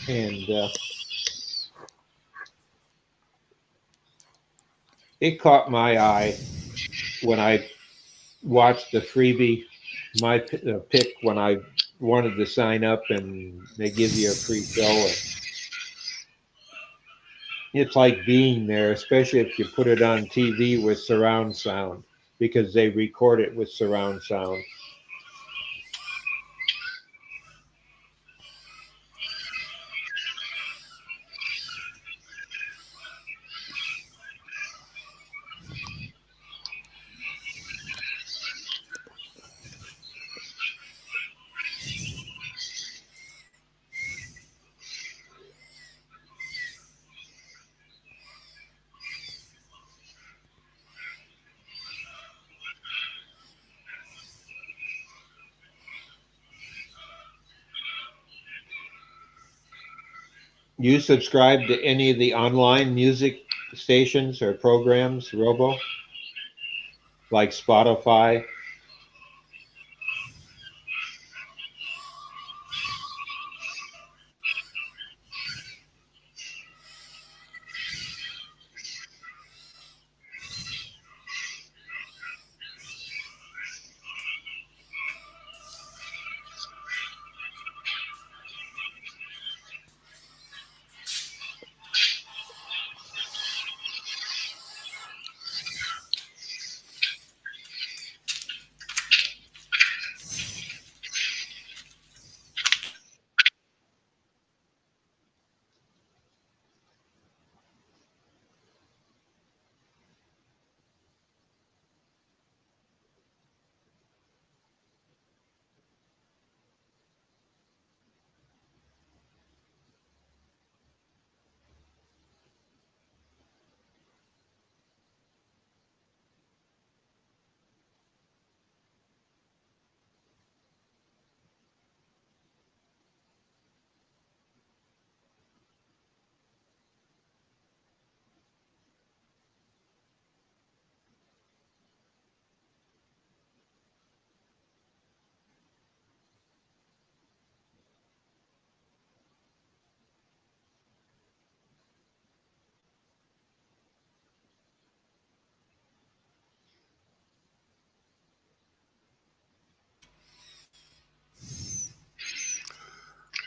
and it caught my eye when I watched the freebie, my pick when I wanted to sign up, and they give you a free show. And it's like being there, especially if you put it on TV with surround sound, because they record it with surround sound. You subscribe to any of the online music stations or programs, Robo, like Spotify?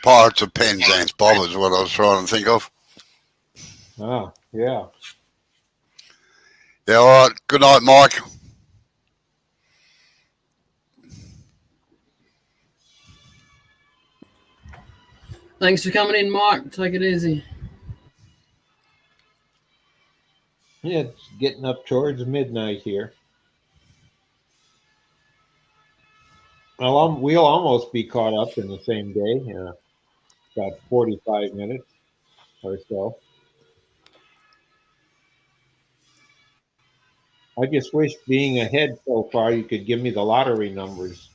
Pirates of Penzance, Bob, is what I was trying to think of. Ah, yeah. Yeah, all right. Good night, Mike. Thanks for coming in, Mike. Take it easy. Yeah, it's getting up towards midnight here. Well, we'll almost be caught up in the same day, about 45 minutes or so. I just wish being ahead so far, you could give me the lottery numbers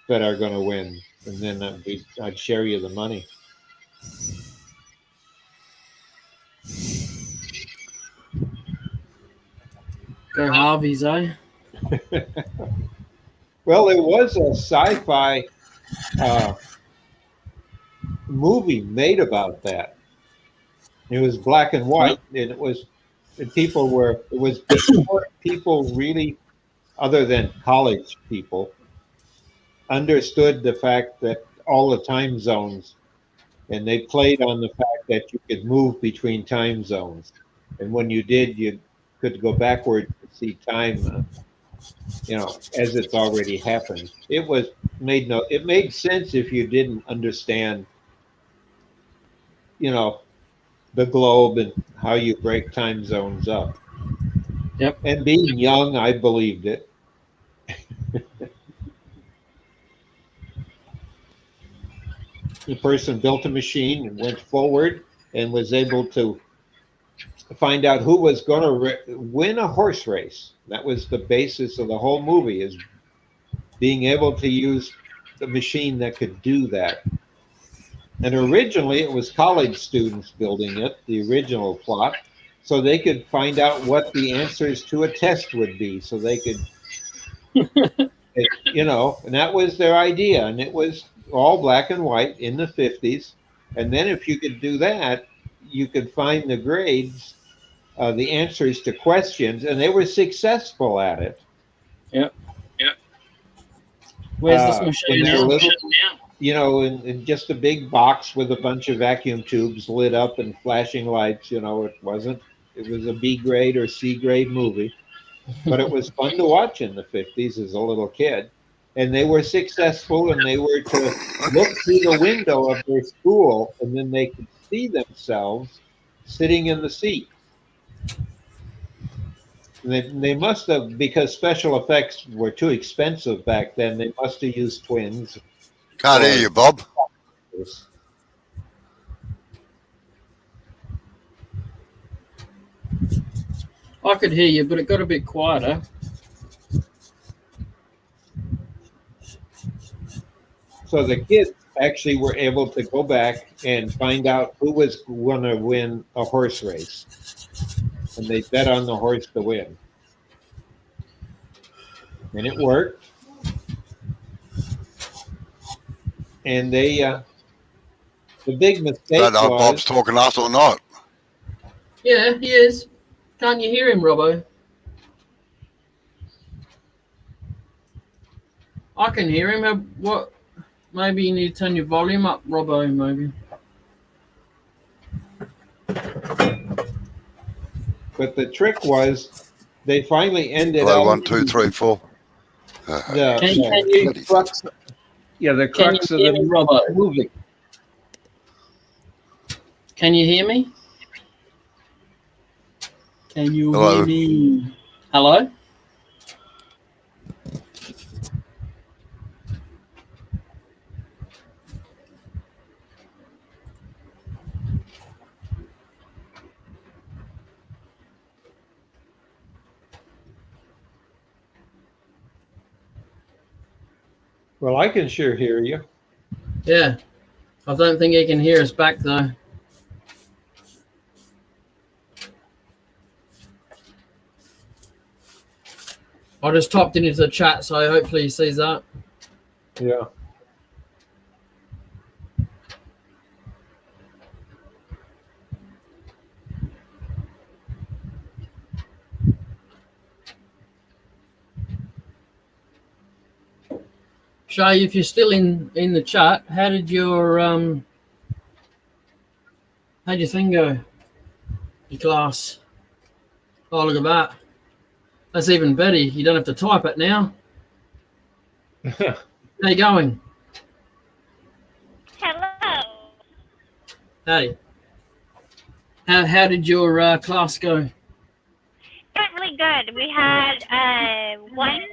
that are going to win, and then I'd share you the money. Go Harveys, eh? Well, it was a sci-fi movie made about that. It was black and white, and it was before people really, other than college people, understood the fact that all the time zones, and they played on the fact that you could move between time zones, and when you did, you could go backwards to see time, as it's already happened. It made sense if you didn't understand, you know, the globe and how you break time zones up. Yep. And being young, I believed it. The person built a machine and went forward and was able to find out who was going to win a horse race. That was the basis of the whole movie, is being able to use the machine that could do that. And originally it was college students building it, the original plot, so they could find out what the answers to a test would be, so they could, and that was their idea. And it was all black and white in the 50s. And then if you could do that, you could find the grades, the answers to questions, and they were successful at it. Yep. Where's this machine now? In just a big box with a bunch of vacuum tubes lit up and flashing lights. It was a B grade or C grade movie, but it was fun to watch in the 50s as a little kid. And they were successful, and they were to look through the window of their school, and then they could see themselves sitting in the seat. They must have, because special effects were too expensive back then, they must have used twins. Can't hear you, Bob. I could hear you, but it got a bit quieter. So the kids actually were able to go back and find out who was going to win a horse race. And they bet on the horse to win. And it worked. And they, the big mistake Don't know if Bob's was, talking to us or not. Yeah, he is. Can't you hear him, Robbo? I can hear him. What? Maybe you need to turn your volume up, Robbo, maybe. but the trick was they finally ended Hello, up 1, 2, 3, 4. the Can you crux. Yeah, the can you crux of hear the me, Robbo? movie. Can you hear me? Can you Hello. hear me? Hello? Well, I can sure hear you. Yeah. I don't think he can hear us back, though. I just typed it into the chat, so hopefully he sees that. Yeah. Shay, if you're still in the chat, how did your how'd your thing go? Your class? Oh, look at that. That's even better. You don't have to type it now. How you going? Hello. Hey. How did your class go? It went really good. We had one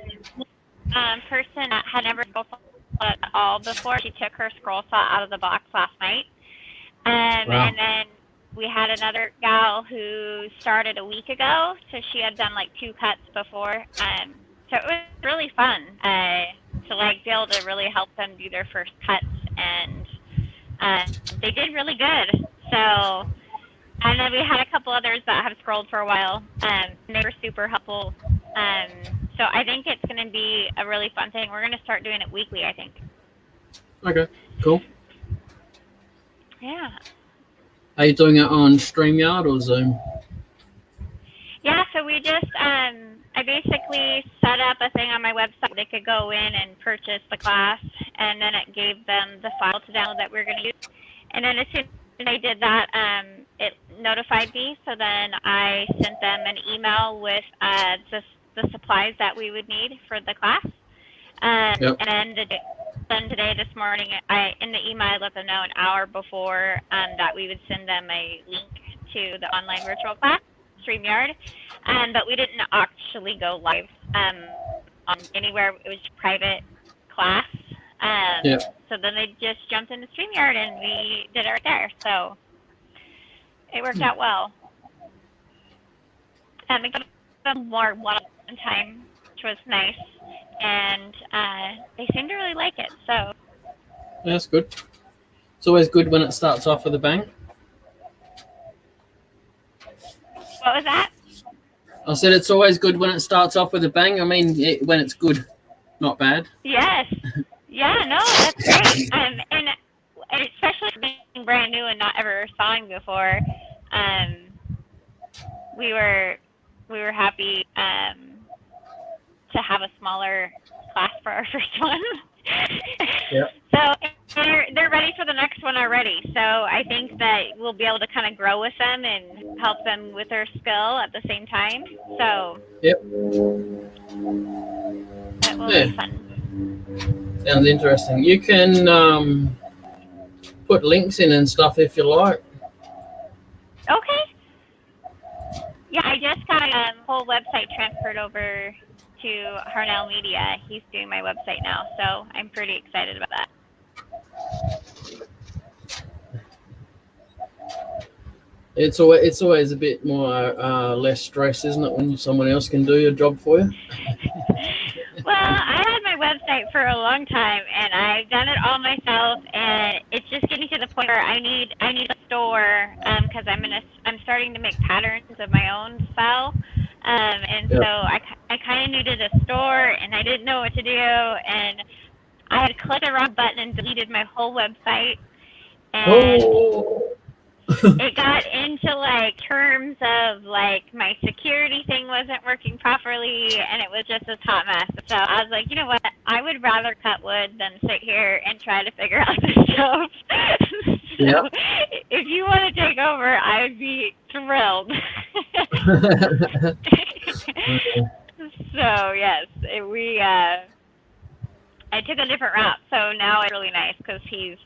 person that had never scroll saw at all before. She took her scroll saw out of the box last night. Wow. And then we had another gal who started a week ago, so she had done like 2 cuts before. So it was really fun to like be able to really help them do their first cuts, and they did really good. So, and then we had a couple others that have scrolled for a while, and they were super helpful. So I think it's going to be a really fun thing. We're going to start doing it weekly, I think. Okay, cool. Yeah. Are you doing it on StreamYard or Zoom? Yeah, so we just, I basically set up a thing on my website. They could go in and purchase the class, and then it gave them the file to download that we're going to use. And then as soon as I did that, it notified me. So then I sent them an email with the supplies that we would need for the class. Yep. And then today, this morning, in the email, I let them know an hour before that we would send them a link to the online virtual class, StreamYard. But we didn't actually go live on anywhere. It was a private class. Yep. So then they just jumped into StreamYard and we did it right there. So it worked out well. We got them more one-on-one time, which was nice. And they seem to really like it. So That's good. It's always good when it starts off with a bang. what was that? I said it's always good when it starts off with a bang. I mean, when it's good, not bad. Yes. Yeah, no, that's great. And especially being brand new and not ever sawing before, we were happy to have a smaller class for our first one. Yep. So they're ready for the next one already. So I think that we'll be able to kind of grow with them and help them with their skill at the same time. So Yep. it will be fun. Sounds interesting. You can put links in and stuff if you like. Okay. Yeah, I just got a whole website transferred over to Harnell Media. He's doing my website now, so I'm pretty excited about that. It's always a bit more less stress, isn't it, when someone else can do your job for you? Well, I had my website for a long time, and I I've done it all myself, and it's just getting to the point where I need a store because I'm starting to make patterns of my own style, and Yep. so I kind of needed a store, and I didn't know what to do, and I had clicked the wrong button and deleted my whole website, and Oh. it got into like terms of like my security thing wasn't working properly, and it was just a hot mess. So I was like, you know what? I would rather cut wood than sit here and try to figure out this stuff. So Yep. if you want to take over, I would be thrilled. So yes, I took a different route. So now it's really nice because he's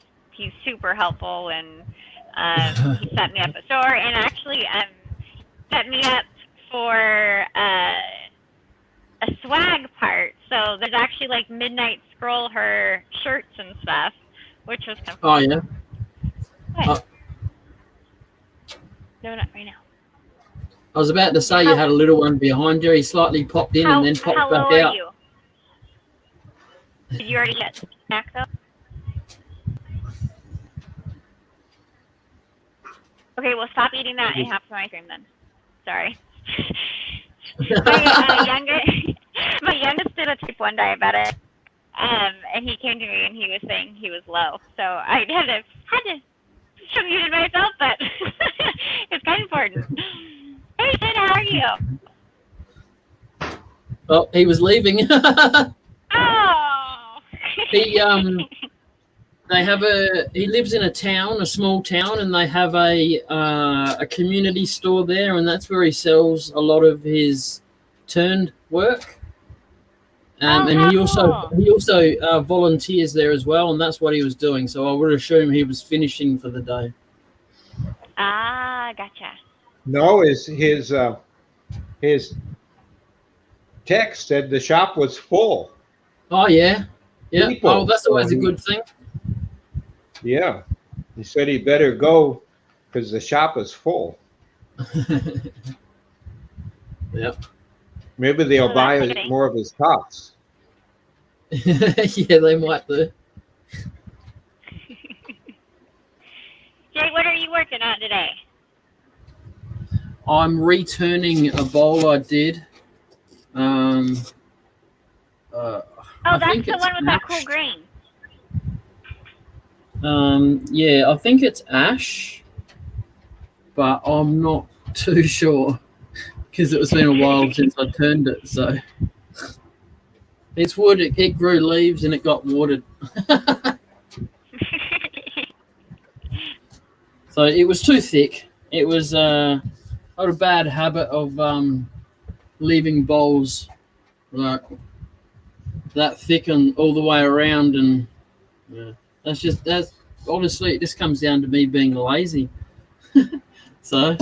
super helpful, and he set me up a store, and actually set me up for a swag part. So there's actually like Midnight Scroll her shirts and stuff, which was kind of Oh yeah. What? No, not right now. I was about to say you had a little one behind you. He slightly popped in and then popped how back low out. are you? Did you already get snack though? Okay, well, stop eating that and have some ice cream then. Sorry. My youngest did a type 1 diabetic, and he came to me and he was saying he was low. So I had to mute myself, but it's kind of important. Hey, Sid, how are you? Oh, he was leaving. Oh. He lives in a small town, and they have a community store there, and that's where he sells a lot of his turned work. And he also volunteers there as well, and that's what he was doing. So I would assume he was finishing for the day. Ah, gotcha. No, his text said the shop was full. Oh yeah, yeah. People. Oh, that's always a good thing. Yeah, he said he better go because the shop is full. Yep. Maybe they'll buy more of his tops. Yeah, they might do. Jay, what are you working on today? I'm returning a bowl I did. That's the one with that cool green. Yeah, I think it's ash, but I'm not too sure because it's been a while since I turned it. So it's wood. It grew leaves and it got watered. So it was too thick. It was I had a bad habit of leaving bowls like that thick and all the way around, and yeah. That's honestly, it just comes down to me being lazy. So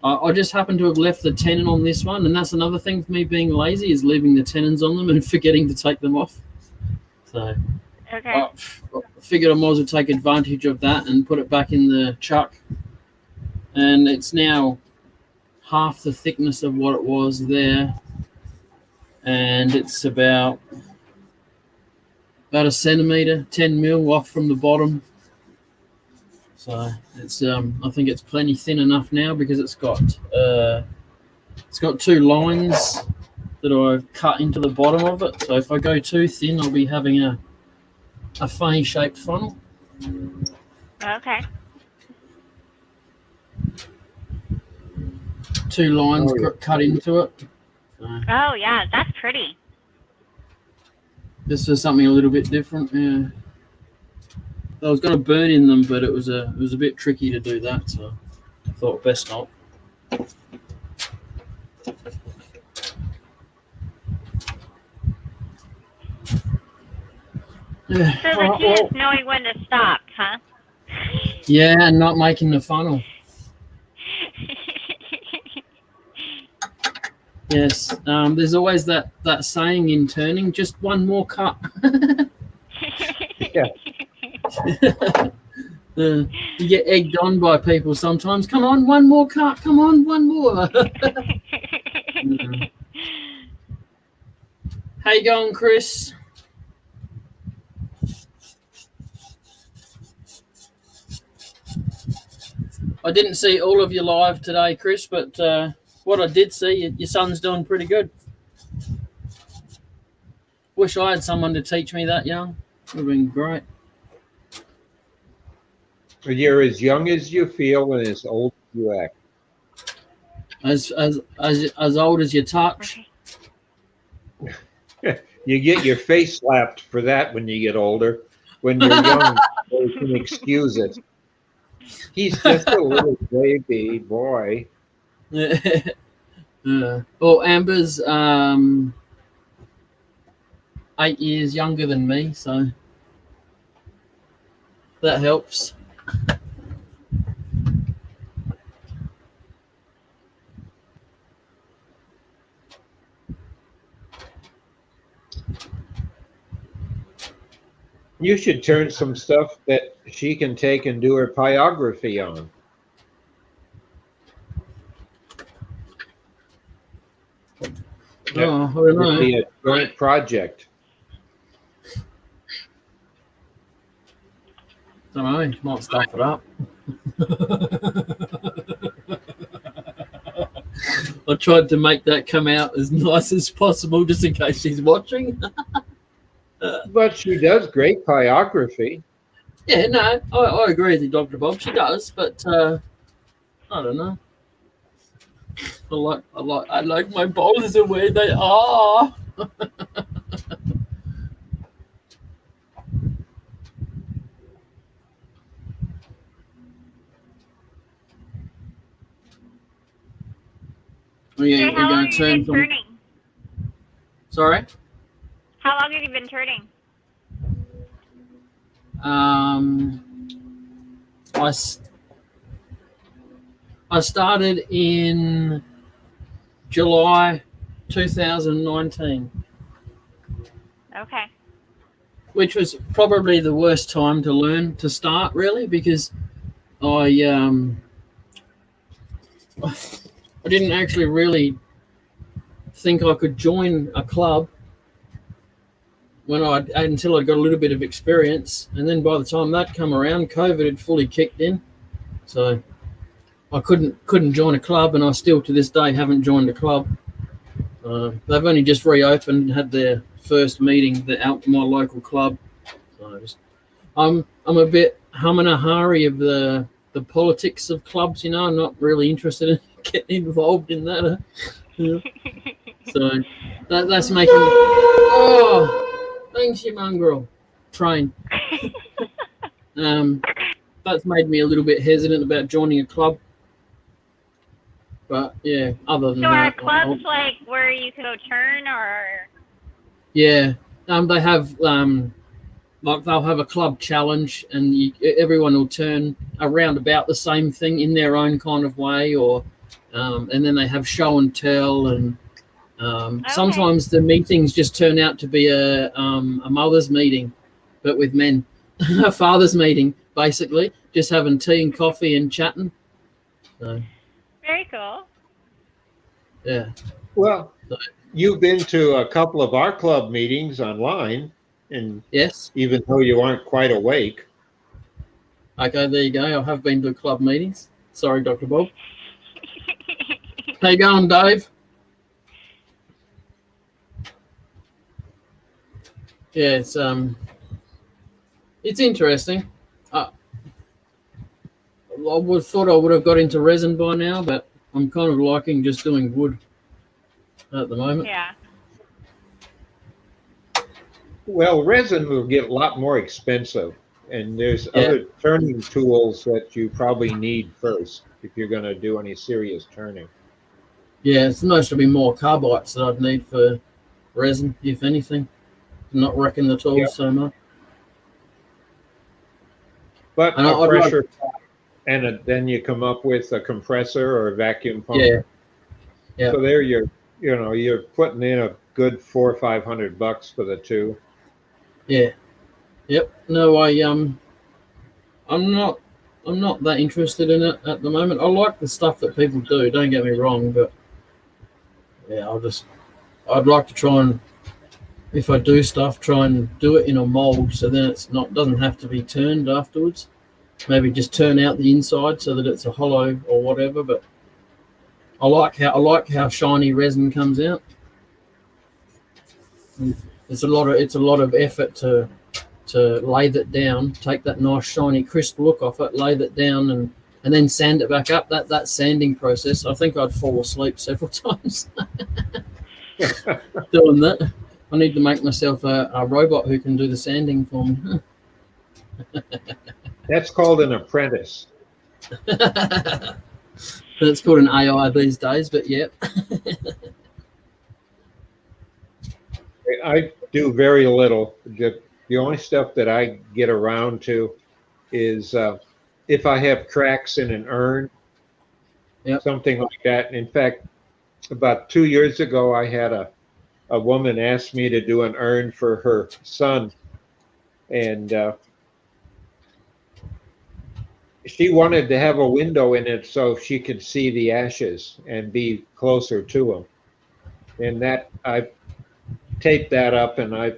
I just happen to have left the tenon on this one, and that's another thing for me being lazy is leaving the tenons on them and forgetting to take them off. So okay. I figured I might as well take advantage of that and put it back in the chuck. And it's now half the thickness of what it was there, and it's about a centimetre, 10 mil off from the bottom. So it's I think it's plenty thin enough now because it's got two lines that I've cut into the bottom of it. So if I go too thin, I'll be having a funny shaped funnel. Okay. Two lines cut into it. So Oh yeah, that's pretty. this is something a little bit different. Yeah. I was going to burn in them, but it was a bit tricky to do that, so I thought best not. Yeah. So the key is knowing when to stop, huh? Yeah, and not making the funnel. Yes, there's always that saying in turning, just one more cut. Yeah. You get egged on by people sometimes. Come on, one more cut. Come on, one more. How you going, Chris? I didn't see all of you live today, Chris, but what I did see, your son's doing pretty good. Wish I had someone to teach me that young. Would have been great. You're as young as you feel and as old as you act. As old as you touch. You get your face slapped for that when you get older. When you're young, you can excuse it. He's just a little baby boy. Well, Amber's 8 years younger than me, so that helps. You should turn some stuff that she can take and do her pyrography on. Oh, I don't know. It'd be a joint project. I don't know, you might stuff it up. I tried to make that come out as nice as possible just in case she's watching. But she does great pyrography. Yeah, no, I agree with you, Dr. Bob. She does, but I don't know. I like my bowls the way they are. So how long have you been turning? Sorry? How long have you been turning? I started in July 2019. Okay. Which was probably the worst time to learn to start, really, because I didn't actually really think I could join a club until I got a little bit of experience, and then by the time that come around, COVID had fully kicked in, so I couldn't join a club, and I still to this day haven't joined a club. They've only just reopened, had their first meeting out my local club. So I'm a bit hum and a hari of the politics of clubs, you know. I'm not really interested in getting involved in that. So that's making. Oh, thanks, you mongrel train. That's made me a little bit hesitant about joining a club. But yeah, other than so that, are clubs like where you can go turn, or? Yeah, they have like they'll have a club challenge, and everyone will turn around about the same thing in their own kind of way, or and then they have show and tell, and sometimes the meetings just turn out to be a mother's meeting, but with men, a father's meeting, basically, just having tea and coffee and chatting. So. Very cool. Yeah. Well, you've been to a couple of our club meetings online, and yes, even though you aren't quite awake. Okay, there you go. I have been to club meetings. Sorry, Dr. Bob. How you going, Dave? Yeah, it's interesting. I thought I would have got into resin by now, but I'm kind of liking just doing wood at the moment. Yeah. Well, resin will get a lot more expensive, and there's other turning tools that you probably need first if you're going to do any serious turning. Yeah, it's mostly more carbides that I'd need for resin, if anything. I'm not wrecking the tools so much. But a pressure and then you come up with a compressor or a vacuum pump. Yeah. So there you're putting in a good $400 or $500 for the two. Yeah. Yep. No, I'm not that interested in it at the moment. I like the stuff that people do, don't get me wrong, but yeah, I'd like to try and, if I do stuff, try and do it in a mold so then doesn't have to be turned afterwards. maybe just turn out the inside so that it's a hollow or whatever. But I like how shiny resin comes out. And it's a lot of effort to lay that down, take that nice shiny crisp look off it, lay that down, and then sand it back up. That sanding process, I think I'd fall asleep several times doing that. I need to make myself a robot who can do the sanding for me. That's called an apprentice. It's called an AI these days, but yeah. I do very little. The only stuff that I get around to is if I have cracks in an urn, something like that. In fact, about 2 years ago, I had a woman ask me to do an urn for her son, and she wanted to have a window in it so she could see the ashes and be closer to them. And that I taped that up and I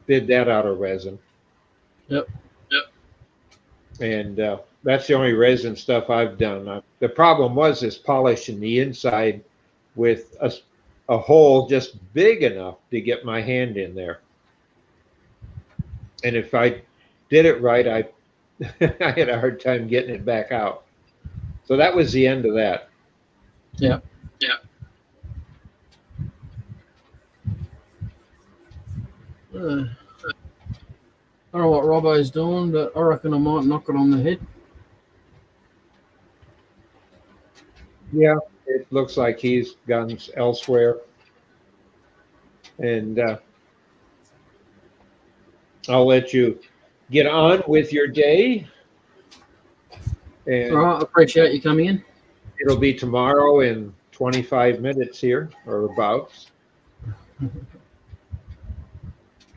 did that out of resin. Yep. And that's the only resin stuff I've done. The problem was is polishing the inside with a hole just big enough to get my hand in there. And if I did it right, I had a hard time getting it back out. So that was the end of that. Yeah. I don't know what Robbo's doing, but I reckon I might knock it on the head. Yeah, it looks like he's gone elsewhere. And I'll let you get on with your day. And all right, I appreciate you coming in. It'll be tomorrow in 25 minutes here, or abouts.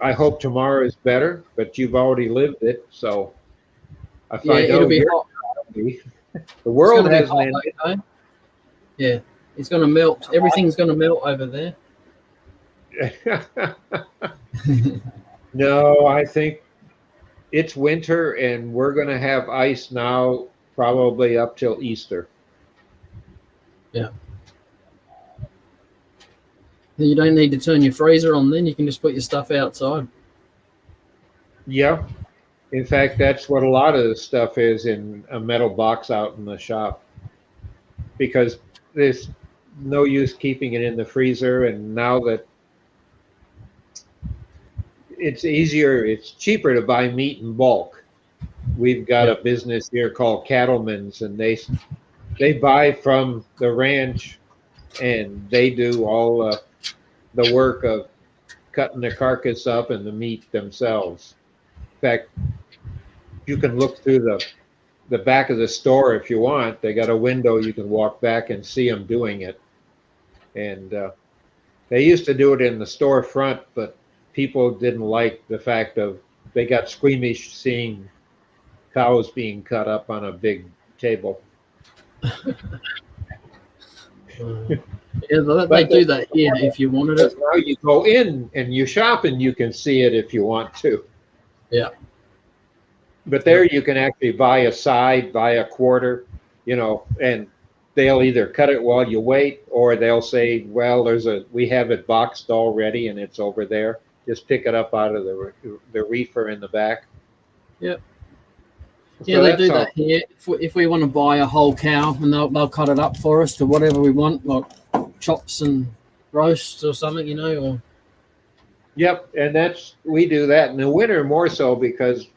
I hope tomorrow is better, but you've already lived it, so if I know it'll be hot. The world hasn't ended. Yeah, it's going to melt. Everything's going to melt over there. No, I think it's winter, and we're going to have ice now, probably up till Easter. Yeah. You don't need to turn your freezer on then. You can just put your stuff outside. Yeah. In fact, that's what a lot of the stuff is in a metal box out in the shop. Because there's no use keeping it in the freezer. And now that it's easier, it's cheaper to buy meat in bulk. We've got a business here called Cattlemen's, and they buy from the ranch, and they do all the work of cutting the carcass up and the meat themselves. In fact, you can look through the back of the store if you want. They got a window you can walk back and see them doing it. And they used to do it in the storefront, but people didn't like the fact of they got squeamish seeing cows being cut up on a big table. Yeah, they do that here if you wanted it. Now you go in and you shop and you can see it if you want to. Yeah. But there you can actually buy a side, buy a quarter, and they'll either cut it while you wait, or they'll say, well, we have it boxed already and it's over there. Just pick it up out of the reefer in the back. Yep. So Yeah, they do that here. If we want to buy a whole cow, and they'll cut it up for us to whatever we want, like chops and roasts or something, or. Yep, and we do that in the winter more so because,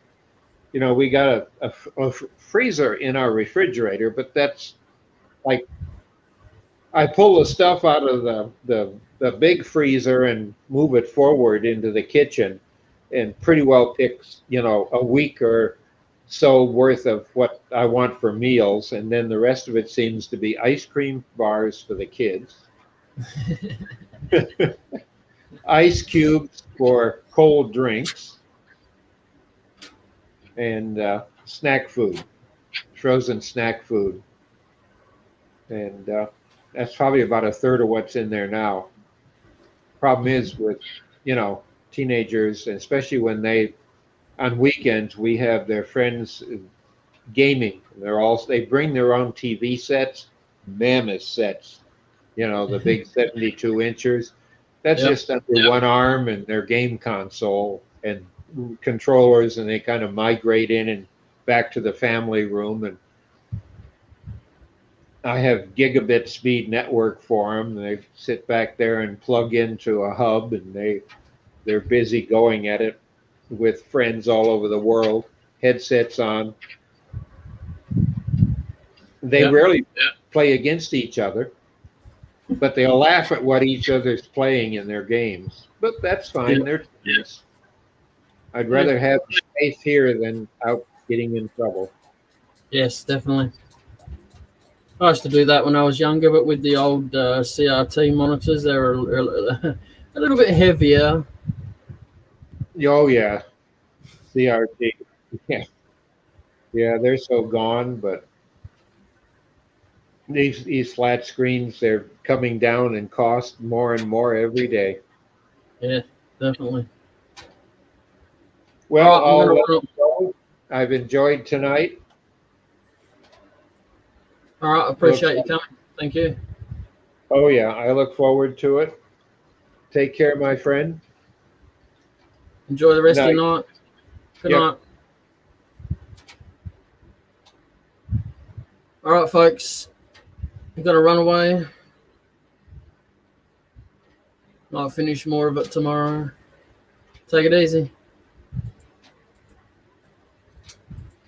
we got a freezer in our refrigerator, but that's like I pull the stuff out of the big freezer and move it forward into the kitchen, and pretty well picks a week or so worth of what I want for meals, and then the rest of it seems to be ice cream bars for the kids, ice cubes for cold drinks, and snack food, frozen snack food. And that's probably about a third of what's in there now. Problem is with, teenagers, especially when on weekends, we have their friends gaming. They bring their own TV sets, mammoth sets, the big 72 inchers. That's Yep. just under one arm and their game console and controllers, and they kind of migrate in and back to the family room. And I have gigabit speed network for them. They sit back there and plug into a hub, and they're busy going at it with friends all over the world, headsets on. They Yep. rarely play against each other, but they'll laugh at what each other's playing in their games. But that's fine. Yep. They're kids. I'd rather have safe here than out getting in trouble. Yes, definitely. I used to do that when I was younger, but with the old CRT monitors, they were a little bit heavier. Oh yeah, CRT. Yeah, they're so gone. But these flat screens, they're coming down in cost more and more every day. Yeah, definitely. Well, All right, I'll let you go. I've enjoyed tonight. All right, I appreciate you coming. Thank you. Oh yeah, I look forward to it. Take care, my friend. Enjoy the rest of Night. your night. Good Yep. night. All right, folks. I'm going to run away. Might finish more of it tomorrow. Take it easy.